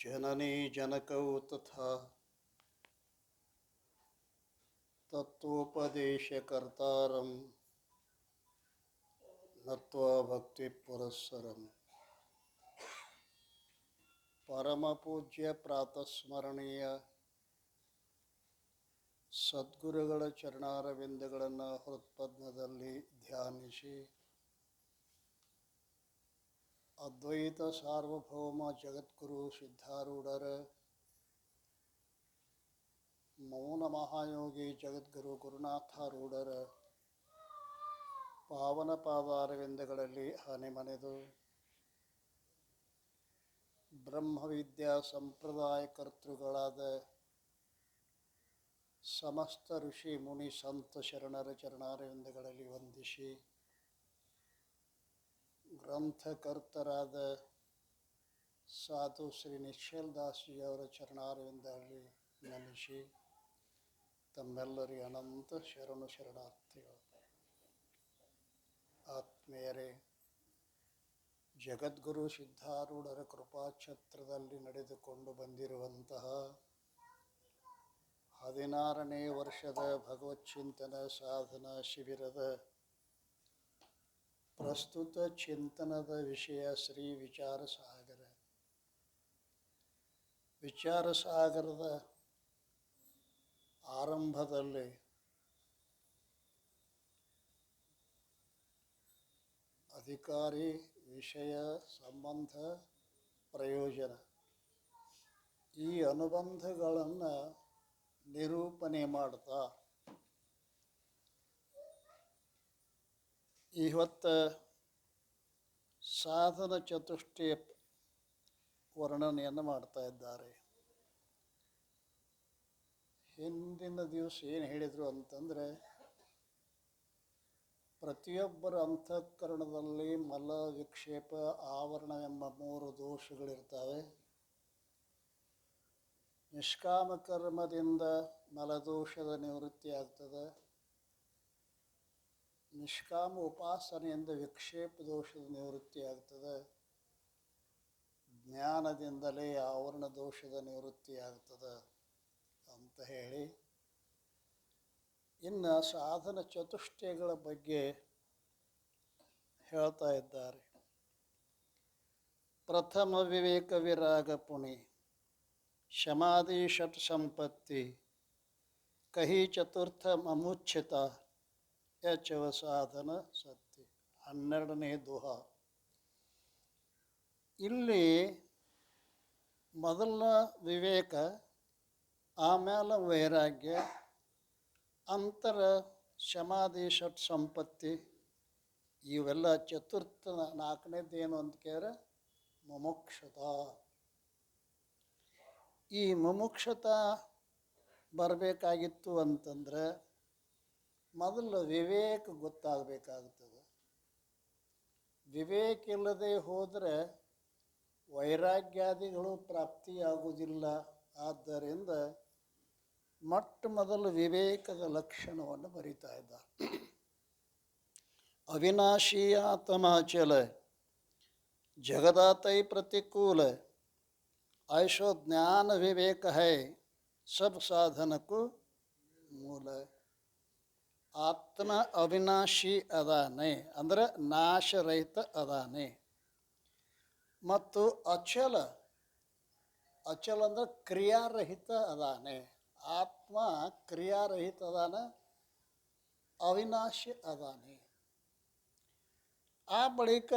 ಜನನಿ ಜನಕೌ ತಥಾ ತತ್ವೋಪದೇಶಕರ್ತಾರಂ ನತ್ವಾ ಭಕ್ತಿ ಪುರಸ್ಸರಂ. ಪರಮಪೂಜ್ಯ ಪ್ರಾತಸ್ಮರಣೀಯ ಸದ್ಗುರುಗಳ ಚರಣಾರವಿಂದಗಳನ್ನು ಹೃತ್ಪದ್ಮದಲ್ಲಿ ಧ್ಯಾನಿಸಿ, ಅದ್ವೈತ ಸಾರ್ವಭೌಮ ಜಗದ್ಗುರು ಸಿದ್ಧಾರೂಢರ, ಮೌನ ಮಹಾಯೋಗಿ ಜಗದ್ಗುರು ಗುರುನಾಥಾರೂಢರ ಪಾವನ ಪಾದಾರವಿಂದಗಳಲ್ಲಿ ಹನಿಮನೆದು ಬ್ರಹ್ಮವಿದ್ಯಾ ಸಂಪ್ರದಾಯ ಕರ್ತೃಗಳಾದ ಸಮಸ್ತ ಋಷಿ ಮುನಿ ಸಂತ ಶರಣರ ಚರಣಾರವಿಂದಗಳಲ್ಲಿ ವಂದಿಸಿ, ಗ್ರಂಥಕರ್ತರಾದ ಸಾಧು ಶ್ರೀ ನಿಶ್ಚಲ್ ದಾಸಿಯವರ ಚರಣಾರವಿಂದಗಳಲ್ಲಿ ನಮಿಸಿ, ತಮ್ಮೆಲ್ಲರಿಗೆ ಅನಂತ ಶರಣು ಶರಣಾರ್ಥಿಗಳು. ಆತ್ಮೀಯರೇ, ಜಗದ್ಗುರು ಸಿದ್ಧಾರೂಢರ ಕೃಪಾಛತ್ರದಲ್ಲಿ ನಡೆದುಕೊಂಡು ಬಂದಿರುವಂತಹ 16ನೇ ವರ್ಷದ ಭಗವಚ್ಚಿಂತನ ಸಾಧನಾ ಶಿಬಿರದ ಪ್ರಸ್ತುತ ಚಿಂತನದ ವಿಷಯ ಶ್ರೀ ವಿಚಾರಸಾಗರ. ವಿಚಾರಸಾಗರದ ಆರಂಭದಲ್ಲಿ ಅಧಿಕಾರಿ, ವಿಷಯ, ಸಂಬಂಧ, ಪ್ರಯೋಜನ ಈ ಅನುಬಂಧಗಳನ್ನು ನಿರೂಪಣೆ ಮಾಡ್ತಾ ಇವತ್ತು ಸಾಧನ ಚತುಷ್ಟಯ ವರ್ಣನೆಯನ್ನು ಮಾಡ್ತಾ ಇದ್ದಾರೆ. ಹಿಂದಿನ ದಿವಸ ಏನು ಹೇಳಿದರು ಅಂತಂದರೆ, ಪ್ರತಿಯೊಬ್ಬರ ಅಂತಃಕರಣದಲ್ಲಿ ಮಲ, ವಿಕ್ಷೇಪ, ಆವರಣವೆಂಬ 3 ದೋಷಗಳಿರ್ತವೆ. ನಿಷ್ಕಾಮ ಕರ್ಮದಿಂದ ಮಲದೋಷದ ನಿವೃತ್ತಿ ಆಗ್ತದೆ. ನಿಷ್ಕಾಮ ಉಪಾಸನೆಯಿಂದ ವಿಕ್ಷೇಪ ದೋಷದ ನಿವೃತ್ತಿ ಆಗ್ತದೆ. ಜ್ಞಾನದಿಂದಲೇ ಆವರಣ ದೋಷದ ನಿವೃತ್ತಿ ಆಗ್ತದೆ ಅಂತ ಹೇಳಿ, ಇನ್ನು ಸಾಧನ ಚತುಷ್ಟಯಗಳ ಬಗ್ಗೆ ಹೇಳ್ತಾ ಇದ್ದಾರೆ. ಪ್ರಥಮ ವಿವೇಕ ವಿರಾಗ ಪುಣಿ, ಶಮಾಧಿ ಷಟ್ ಸಂಪತ್ತಿ, ಕಹಿ ಚತುರ್ಥ ಮಮುಚ್ಛಿತ ಯಚವ ಸಾಧನ ಸತ್ಯ. 12ನೇ ದೋಹ. ಇಲ್ಲಿ ಮೊದಲ ವಿವೇಕ, ಆಮೇಲೆ ವೈರಾಗ್ಯ, ಅಂತರ ಶಮಾಧಿ ಷಟ್ ಸಂಪತ್ತಿ, ಇವೆಲ್ಲ ಚತುರ್ಥ. 4ನೇದು ಏನು ಅಂತ ಕೇಳಿದ್ರೆ ಮುಮುಕ್ಷತ. ಈ ಮುಮುಕ್ಷತ ಬರಬೇಕಾಗಿತ್ತು ಅಂತಂದ್ರೆ ಮೊದಲು ವಿವೇಕ ಗೊತ್ತಾಗಬೇಕಾಗ್ತದೆ. ವಿವೇಕ ಇಲ್ಲದೆ ಹೋದರೆ ವೈರಾಗ್ಯಾದಿಗಳು ಪ್ರಾಪ್ತಿಯಾಗುವುದಿಲ್ಲ. ಆದ್ದರಿಂದ ಮೊಟ್ಟ ಮೊದಲು ವಿವೇಕದ ಲಕ್ಷಣವನ್ನು ಬರಿತಾ ಇದ್ದಾರೆ. ಅವಿನಾಶಿ ಆತ್ಮಾಚಲ ಜಗದಾತೈ ಪ್ರತಿಕೂಲ, ऐसो ज्ञान विवेक है सब साधनಕ್ಕೂ ಮೂಲ. ಆತ್ಮ ಅವಿನಾಶಿ ಅದಾನೆ, ಅಂದರೆ ನಾಶರಹಿತ ಅದಾನೆ. ಮತ್ತು ಅಚಲ, ಅಚಲ ಅಂದರೆ ಕ್ರಿಯಾರಹಿತ ಅದಾನೆ. ಆತ್ಮ ಕ್ರಿಯಾರಹಿತ ಅದಾನೆ, ಅವಿನಾಶಿ ಅದಾನೆ. ಆ ಬಳಿಕ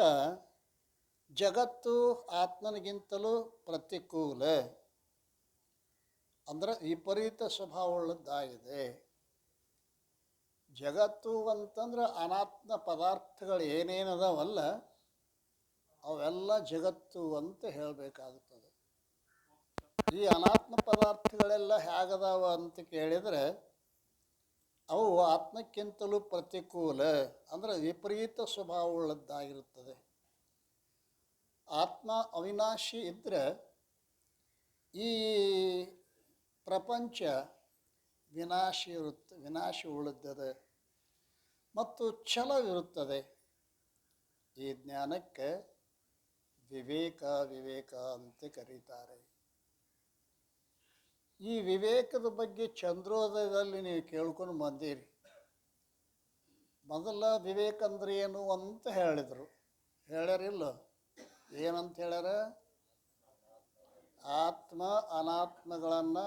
ಜಗತ್ತು ಆತ್ಮನಿಗಿಂತಲೂ ಪ್ರತಿಕೂಲ, ಅಂದರೆ ವಿಪರೀತ ಸ್ವಭಾವವುಳ್ಳದ್ದಾಗಿದೆ. ಜಗತ್ತು ಅಂತಂದ್ರೆ ಅನಾತ್ಮ ಪದಾರ್ಥಗಳು ಏನೇನದಾವಲ್ಲ ಅವೆಲ್ಲ ಜಗತ್ತು ಅಂತ ಹೇಳಬೇಕಾಗುತ್ತದೆ. ಈ ಅನಾತ್ಮ ಪದಾರ್ಥಗಳೆಲ್ಲ ಹೇಗದಾವ ಅಂತ ಕೇಳಿದರೆ ಅವು ಆತ್ಮಕ್ಕಿಂತಲೂ ಪ್ರತಿಕೂಲ, ಅಂದರೆ ವಿಪರೀತ ಸ್ವಭಾವವುಳ್ಳದ್ದಾಗಿರುತ್ತದೆ. ಆತ್ಮ ಅವಿನಾಶಿ ಇದ್ದರೆ ಈ ಪ್ರಪಂಚ ವಿನಾಶಿ ಉಳಿದದೆ ಮತ್ತು ಛಲವಿರುತ್ತದೆ. ಈ ಜ್ಞಾನಕ್ಕೆ ವಿವೇಕ ಅಂತ ಕರೀತಾರೆ. ಈ ವಿವೇಕದ ಬಗ್ಗೆ ಚಂದ್ರೋದಯದಲ್ಲಿ ನೀವು ಕೇಳ್ಕೊಂಡು ಬಂದೀರಿ. ಮೊದಲ ವಿವೇಕ ಅಂದ್ರೆ ಏನು ಅಂತ ಹೇಳಿದರು. ಹೇಳ್ಯಾರಿಲ್ಲ? ಏನಂತ ಹೇಳ್ಯಾರ? ಆತ್ಮ ಅನಾತ್ಮಗಳನ್ನು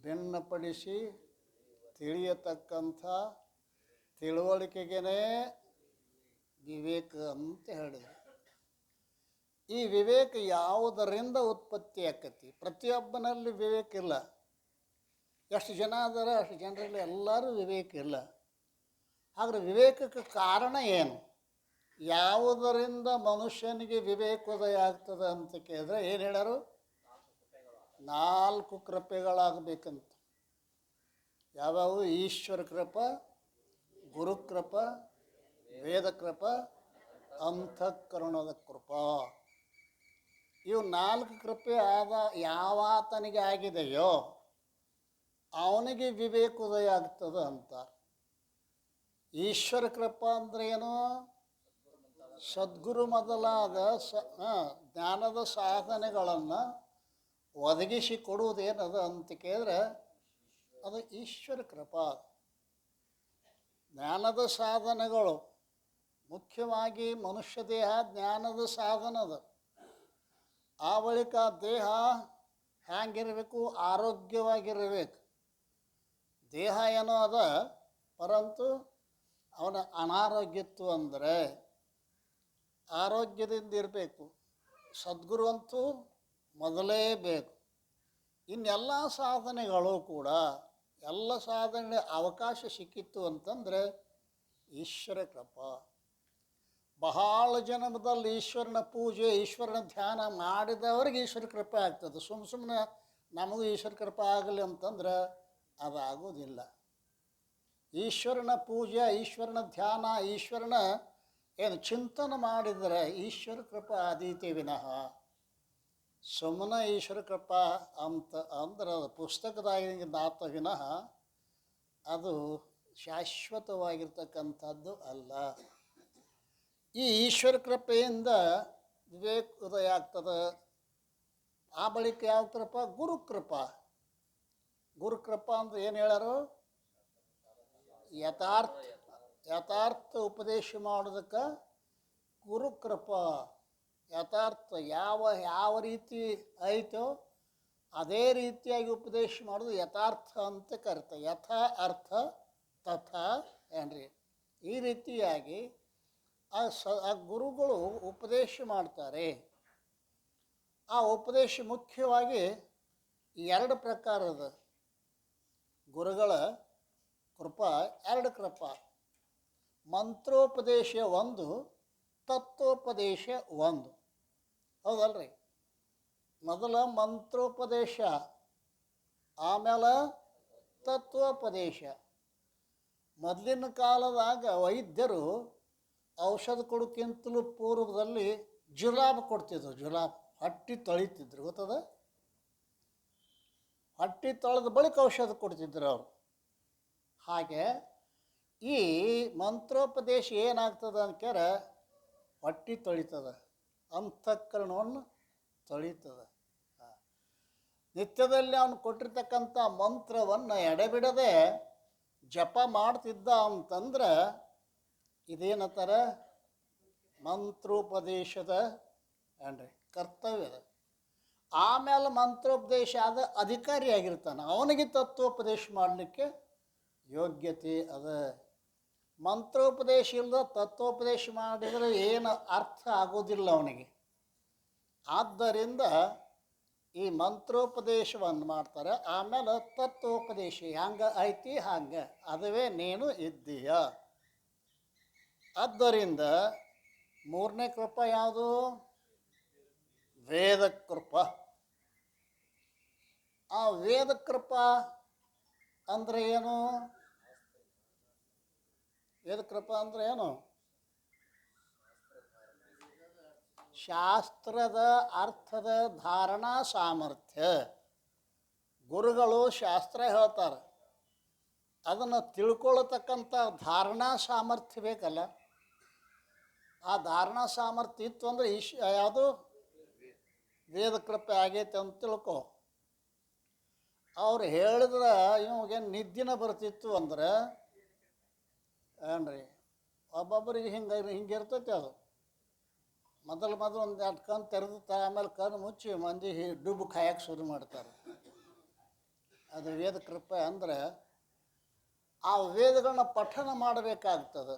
ಭಿನ್ನಪಡಿಸಿ ತಿಳಿಯತಕ್ಕಂಥ ತಿಳುವಳಿಕೆಗೇ ವಿವೇಕ ಅಂತ ಹೇಳಿದರು. ಈ ವಿವೇಕ ಯಾವುದರಿಂದ ಉತ್ಪತ್ತಿ ಆಕತಿ? ಪ್ರತಿಯೊಬ್ಬನಲ್ಲಿ ವಿವೇಕ ಇಲ್ಲ. ಎಷ್ಟು ಜನ ಅದಾರ ಅಷ್ಟು ಜನರಲ್ಲಿ ಎಲ್ಲರೂ ವಿವೇಕ ಇಲ್ಲ. ಆದರೆ ವಿವೇಕಕ್ಕೆ ಕಾರಣ ಏನು? ಯಾವುದರಿಂದ ಮನುಷ್ಯನಿಗೆ ವಿವೇಕೋದಯ ಆಗ್ತದೆ ಅಂತ ಕೇಳಿದ್ರೆ ಏನು ಹೇಳ್ಯಾರು? 4 ಕೃಪೆಗಳಾಗಬೇಕಂತ. ಯಾವ್ಯಾವು? ಈಶ್ವರ ಕೃಪ, ಗುರುಕೃಪ, ವೇದ ಕೃಪ, ಅಂತಃಕರಣದ ಕೃಪಾ. ಇವು 4 ಕೃಪೆ ಯಾವಾತನಿಗೆ ಆಗಿದೆಯೋ ಅವನಿಗೆ ವಿವೇಕೋದಯ ಆಗ್ತದೆ ಅಂತ. ಈಶ್ವರ ಕೃಪಾ ಅಂದ್ರೆ ಏನು? ಸದ್ಗುರು ಮೊದಲಾದ ಜ್ಞಾನದ ಸಾಧನೆಗಳನ್ನು ಒದಗಿಸಿ ಕೊಡುವುದೇನದು ಅಂತ ಕೇಳಿದ್ರೆ ಅದು ಈಶ್ವರ ಕೃಪಾ. ಜ್ಞಾನದ ಸಾಧನೆಗಳು ಮುಖ್ಯವಾಗಿ ಮನುಷ್ಯ ದೇಹ ಜ್ಞಾನದ ಸಾಧನದ. ಆ ಬಳಿಕ ದೇಹ ಹ್ಯಾಂಗಿರಬೇಕು? ಆರೋಗ್ಯವಾಗಿರಬೇಕು. ದೇಹ ಏನೋ ಅದ, ಪರಂತು ಅವನ ಅನಾರೋಗ್ಯತ್ತು ಅಂದರೆ ಆರೋಗ್ಯದಿಂದ ಇರಬೇಕು. ಸದ್ಗುರು ಅಂತೂ ಮೊದಲೇ ಬೇಕು. ಇನ್ನೆಲ್ಲ ಸಾಧನೆಗಳು ಕೂಡ ಎಲ್ಲ ಸಾಧನೆ ಅವಕಾಶ ಸಿಕ್ಕಿತ್ತು ಅಂತಂದರೆ ಈಶ್ವರ ಕೃಪಾ. ಬಹಳ ಜನ್ಮದಲ್ಲಿ ಈಶ್ವರನ ಪೂಜೆ ಈಶ್ವರನ ಧ್ಯಾನ ಮಾಡಿದವ್ರಿಗೆ ಈಶ್ವರ ಕೃಪೆ ಆಗ್ತದೆ. ಸುಮ್ಮನೆ ನಮಗೂ ಈಶ್ವರ ಕೃಪೆ ಆಗಲಿ ಅಂತಂದ್ರೆ ಅದಾಗೋದಿಲ್ಲ. ಈಶ್ವರನ ಪೂಜೆ ಈಶ್ವರನ ಧ್ಯಾನ ಈಶ್ವರನ ಏನು ಚಿಂತನೆ ಮಾಡಿದರೆ ಈಶ್ವರ ಕೃಪಾ ಆದೀತೆ ವಿನಃ ಸುಮ್ಮನೆ ಈಶ್ವರ ಕೃಪಾ ಅಂತ ಅಂದ್ರೆ ಅದು ಪುಸ್ತಕದಾಗಿನಾತ ವಿನಃ ಅದು ಶಾಶ್ವತವಾಗಿರ್ತಕ್ಕಂಥದ್ದು ಅಲ್ಲ. ಈ ಈಶ್ವರ ಕೃಪೆಯಿಂದ ವಿವೇಕೋದಯ ಆಗ್ತದೆ. ಆ ಬಳಿಕ ಯಾವ ಕೃಪಾ? ಗುರುಕೃಪಾ. ಗುರುಕೃಪಾ ಅಂದ್ರೆ ಏನು ಹೇಳಾರು? ಯಥಾರ್ಥ ಉಪದೇಶ ಮಾಡೋದಕ್ಕೆ ಗುರುಕೃಪಾ. ಯಥಾರ್ಥ ಯಾವ ರೀತಿ ಐತೋ ಅದೇ ರೀತಿಯಾಗಿ ಉಪದೇಶ ಮಾಡೋದು ಯಥಾರ್ಥ ಅಂತ ಕರಿತ. ಯಥಾ ಅರ್ಥ ತಥಾ ಏನ್ರಿ. ಈ ರೀತಿಯಾಗಿ ಆ ಗುರುಗಳು ಉಪದೇಶ ಮಾಡ್ತಾರೆ. ಆ ಉಪದೇಶ ಮುಖ್ಯವಾಗಿ 2 ಪ್ರಕಾರದ ಗುರುಗಳ ಕೃಪಾ. 2 ಕೃಪಾ. ಮಂತ್ರೋಪದೇಶ 1, ತತ್ವೋಪದೇಶ 1. ಹೌದಲ್ರಿ? ಮೊದಲ ಮಂತ್ರೋಪದೇಶ, ಆಮೇಲೆ ತತ್ವೋಪದೇಶ. ಮೊದಲಿನ ಕಾಲದಾಗ ವೈದ್ಯರು ಔಷಧ ಕೊಡೋಕ್ಕಿಂತಲೂ ಪೂರ್ವದಲ್ಲಿ ಜುಲಾಬ್ ಕೊಡ್ತಿದ್ರು. ಜುಲಾಬ್ ಹೊಟ್ಟೆ ತೊಳಿತಿದ್ರು, ಗೊತ್ತದ? ಹೊಟ್ಟೆ ತೊಳೆದ ಬಳಿಕ ಔಷಧ ಕೊಡ್ತಿದ್ರು ಅವರು. ಹಾಗೆ ಈ ಮಂತ್ರೋಪದೇಶ ಏನಾಗ್ತದೆ ಅಂದ್ಕ್ಯಾರೆ ಹೊಟ್ಟೆ ತೊಳಿತದೆ, ಅಂತಃಕರಣವನ್ನು ತೊಳಿತದೆ. ನಿತ್ಯದಲ್ಲಿ ಅವನು ಕೊಟ್ಟಿರ್ತಕ್ಕಂಥ ಮಂತ್ರವನ್ನು ಎಡೆಬಿಡದೆ ಜಪ ಮಾಡ್ತಿದ್ದ ಅಂತಂದ್ರೆ ಇದೇನಂತಾರೆ? ಮಂತ್ರೋಪದೇಶದ ಏನ್ರಿ ಕರ್ತವ್ಯದ. ಆಮೇಲೆ ಮಂತ್ರೋಪದೇಶ ಆದ ಅಧಿಕಾರಿಯಾಗಿರ್ತಾನೆ, ಅವನಿಗೆ ತತ್ವೋಪದೇಶ ಮಾಡಲಿಕ್ಕೆ ಯೋಗ್ಯತೆ ಅದ. ಮಂತ್ರೋಪದೇಶ ಇಲ್ಲದ ತತ್ವೋಪದೇಶ ಮಾಡಿದರೆ ಏನು ಅರ್ಥ ಆಗೋದಿಲ್ಲ ಅವನಿಗೆ. ಆದ್ದರಿಂದ ಈ ಮಂತ್ರೋಪದೇಶವನ್ನು ಮಾಡ್ತಾರೆ. ಆಮೇಲೆ ತತ್ವೋಪದೇಶ ಹೆಂಗೆ ಐತಿ ಹಂಗೆ, ಅದುವೇ ನೀನು ಇದ್ದೀಯ. ಆದ್ದರಿಂದ 3ನೇ ಕೃಪಾ ಯಾವುದು? ವೇದ ಕೃಪಾ. ಆ ವೇದ ಕೃಪಾ ಅಂದರೆ ಏನು? ವೇದ ಕೃಪಾ ಅಂದರೆ ಏನು? ಶಾಸ್ತ್ರದ ಅರ್ಥದ ಧಾರಣಾ ಸಾಮರ್ಥ್ಯ. ಗುರುಗಳು ಶಾಸ್ತ್ರ ಹೇಳ್ತಾರೆ, ಅದನ್ನು ತಿಳ್ಕೊಳ್ಳತಕ್ಕಂಥ ಧಾರಣಾ ಸಾಮರ್ಥ್ಯ ಬೇಕಲ್ಲ. ಆ ಧಾರಣಾ ಸಾಮರ್ಥ್ಯ ಇತ್ತು ಅಂದರೆ ಯಾವುದು? ವೇದ ಕೃಪೆ ಆಗೈತೆ ಅಂತ ತಿಳ್ಕೊ. ಅವ್ರು ಹೇಳಿದ್ರೆ ಇವಾಗೇನು ನಿದ್ದಿನ ಬರ್ತಿತ್ತು ಅಂದ್ರೆ ಏನ್ರಿ ಒಬ್ಬೊಬ್ಬರಿಗೆ ಹಿಂಗಿರ್ತೈತಿ ಅದು. ಮೊದಲು ಒಂದು ಎರಡು ಕಣ್ಣು ತೆರೆದುತ್ತ ಆಮೇಲೆ ಕಣ್ಣು ಮುಚ್ಚಿ ಮಂದಿ ಡುಬ್ಬು ಕಾಯಕ್ಕೆ ಶುರು ಮಾಡ್ತಾರೆ. ಅದು ವೇದ ಕೃಪೆ ಅಂದರೆ ಆ ವೇದಗಳನ್ನ ಪಠನ ಮಾಡಬೇಕಾಗ್ತದೆ.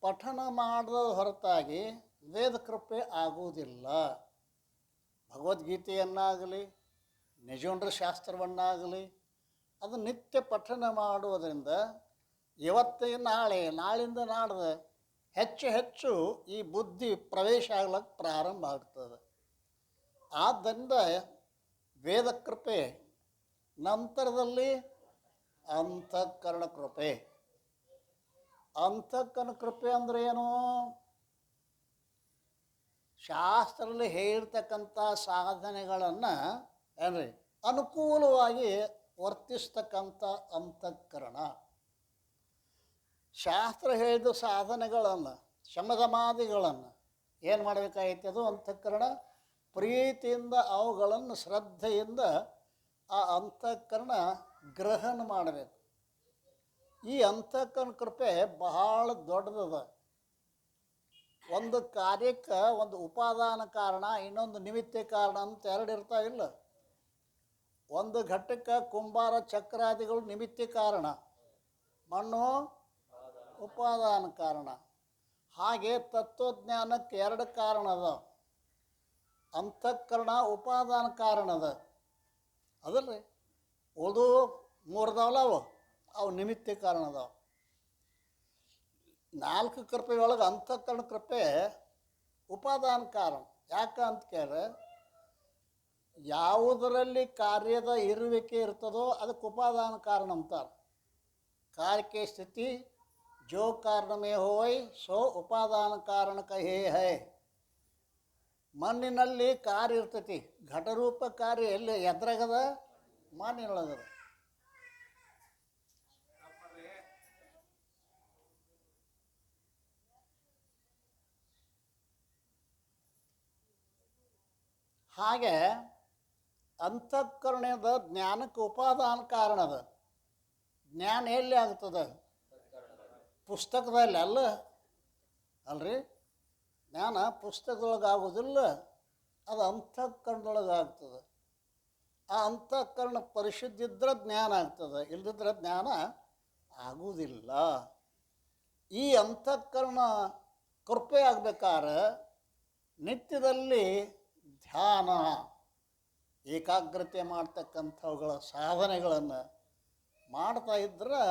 ಪಠನ ಮಾಡದ ಹೊರತಾಗಿ ವೇದ ಕೃಪೆ ಆಗುವುದಿಲ್ಲ. ಭಗವದ್ಗೀತೆಯನ್ನಾಗಲಿ ನಿಜೋಂಡ್ರ ಶಾಸ್ತ್ರವನ್ನಾಗಲಿ ಅದು ನಿತ್ಯ ಪಠನ ಮಾಡುವುದರಿಂದ ಇವತ್ತೇ ನಾಳಿಂದ ನಾಡ್ದು ಹೆಚ್ಚು ಹೆಚ್ಚು ಈ ಬುದ್ಧಿ ಪ್ರವೇಶ ಆಗ್ಲಿಕ್ಕೆ ಪ್ರಾರಂಭ ಆಗ್ತದೆ. ಆದ್ದರಿಂದ ವೇದ ಕೃಪೆ ನಂತರದಲ್ಲಿ ಅಂತಃಕರಣ ಕೃಪೆ. ಅಂತಃಕರಣ ಕೃಪೆ ಅಂದರೆ ಏನು? ಶಾಸ್ತ್ರದಲ್ಲಿ ಹೇಳಿರ್ತಕ್ಕಂಥ ಸಾಧನೆಗಳನ್ನು ಏನ್ರಿ ಅನುಕೂಲವಾಗಿ ವರ್ತಿಸ್ತಕ್ಕಂಥ ಅಂತಃಕರಣ. ಶಾಸ್ತ್ರ ಹೇಳಿದ ಸಾಧನೆಗಳನ್ನು ಶಮದಮಾದಿಗಳನ್ನು ಏನು ಮಾಡಬೇಕಾಗೈತೆ? ಅದು ಅಂತಃಕರಣ ಪ್ರೀತಿಯಿಂದ ಅವುಗಳನ್ನು ಶ್ರದ್ಧೆಯಿಂದ ಆ ಅಂತಃಕರಣ ಗ್ರಹಣ ಮಾಡಬೇಕು. ಈ ಅಂತಃಕರಣ ಕೃಪೆ ಬಹಳ ದೊಡ್ಡದದ. ಒಂದು ಕಾರ್ಯಕ್ಕೆ ಒಂದು ಉಪಾದಾನ ಕಾರಣ, ಇನ್ನೊಂದು ನಿಮಿತ್ತ ಕಾರಣ ಅಂತ ಎರಡು ಇರ್ತಾವಿಲ್ಲ. ಒಂದು ಘಟ್ಟಕ್ಕೆ ಕುಂಬಾರ ಚಕ್ರಾದಿಗಳು ನಿಮಿತ್ತ ಕಾರಣ, ಮಣ್ಣು ಉಪಾದಾನ ಕಾರಣ. ಹಾಗೆ ತತ್ವಜ್ಞಾನಕ್ಕೆ ಎರಡು ಕಾರಣ ಅದ. ಅಂತಃಕರಣ ಉಪಾದಾನ ಕಾರಣ ಅದ ಅದಲ್ರಿ. ಉಳಿದು ಮೂರ್ದವಲ್ಲ ಅವು ನಿಮಿತ್ತ ಕಾರಣ ಅದಾವ. 4 ಕೃಪೆ ಒಳಗೆ ಅಂತಃಕರಣ ಕೃಪೆ ಉಪಾದಾನ ಕಾರಣ. ಯಾಕೆ ಅಂತ ಕೇಳಿದ್ರೆ ಯಾವುದರಲ್ಲಿ ಕಾರ್ಯದ ಇರುವಿಕೆ ಇರ್ತದೋ ಅದಕ್ಕೆ ಉಪಾದಾನ ಕಾರಣ ಅಂತಾರೆ. ಕಾರ್ಯಕ್ಕೆ ಸ್ಥಿತಿ ಜೋ ಕಾರಣ ಮೇ ಹೋಯ್ ಸೋ ಉಪಾದಾನ ಕಾರಣ ಕಹೇ ಹೈ. ಮಣ್ಣಿನಲ್ಲಿ ಕಾರ್ಯ ಇರ್ತೈತಿ, ಘಟರೂಪ ಕಾರ್ಯ ಎಲ್ಲಿ ಎದ್ರಾಗದ? ಮಣ್ಣಿನೊಳಗದ. ಹಾಗೆ ಅಂತಃಕರಣದ ಜ್ಞಾನಕ್ಕೆ ಉಪಾದಾನ ಕಾರಣ ಅದ. ಜ್ಞಾನ ಎಲ್ಲಿ ಆಗ್ತದೆ? ಪುಸ್ತಕದಲ್ಲಿ ಅಲ್ರಿ. ಜ್ಞಾನ ಪುಸ್ತಕದೊಳಗೆ ಆಗೋದಿಲ್ಲ, ಅದು ಅಂತಃಕರಣದೊಳಗೆ ಆಗ್ತದೆ. ಆ ಅಂತಃಕರಣ ಪರಿಶುದ್ಧ ಇದ್ದರೆ ಜ್ಞಾನ ಆಗ್ತದೆ, ಇಲ್ಲದಿದ್ದರೆ ಜ್ಞಾನ ಆಗುವುದಿಲ್ಲ. ಈ ಅಂತಃಕರಣ ಕೃಪೆ ಆಗ್ಬೇಕಾದ್ರೆ ನಿತ್ಯದಲ್ಲಿ ಧ್ಯಾನ ಏಕಾಗ್ರತೆ ಮಾಡ್ತಕ್ಕಂಥವುಗಳ ಸಾಧನೆಗಳನ್ನು ಮಾಡ್ತಾ ಇದ್ರೆ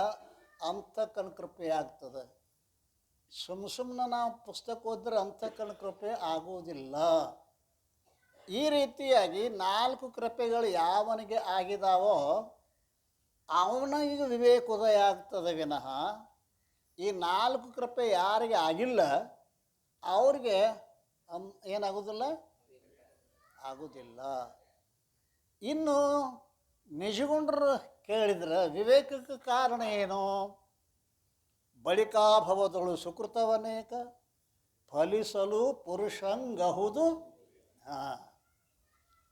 ಅಂತಃಕರಣ ಕೃಪೆ ಆಗ್ತದೆ. ಸುಮ್ಮನೆ ನಾವು ಪುಸ್ತಕ ಓದಿದ್ರೆ ಅಂತಃಕರಣ ಕೃಪೆ ಆಗುವುದಿಲ್ಲ. ಈ ರೀತಿಯಾಗಿ 4 ಕೃಪೆಗಳು ಯಾವನಿಗೆ ಆಗಿದಾವೋ ಅವನಿಗೆ ವಿವೇಕೋದಯ ಆಗ್ತದೆ ವಿನಃ ಈ 4 ಕೃಪೆ ಯಾರಿಗೆ ಆಗಿಲ್ಲ ಅವ್ರಿಗೆ ಏನಾಗೋದಿಲ್ಲ, ಆಗೋದಿಲ್ಲ. ಇನ್ನು ನಿಜಗೊಂಡ್ರು ಕೇಳಿದ್ರೆ ವಿವೇಕಕ್ಕೆ ಕಾರಣ ಏನು? ಬಳಿಕಾಭವದಳು ಸುಕೃತವನೇಕ ಫಲಿಸಲು ಪುರುಷಂಗಹುದು.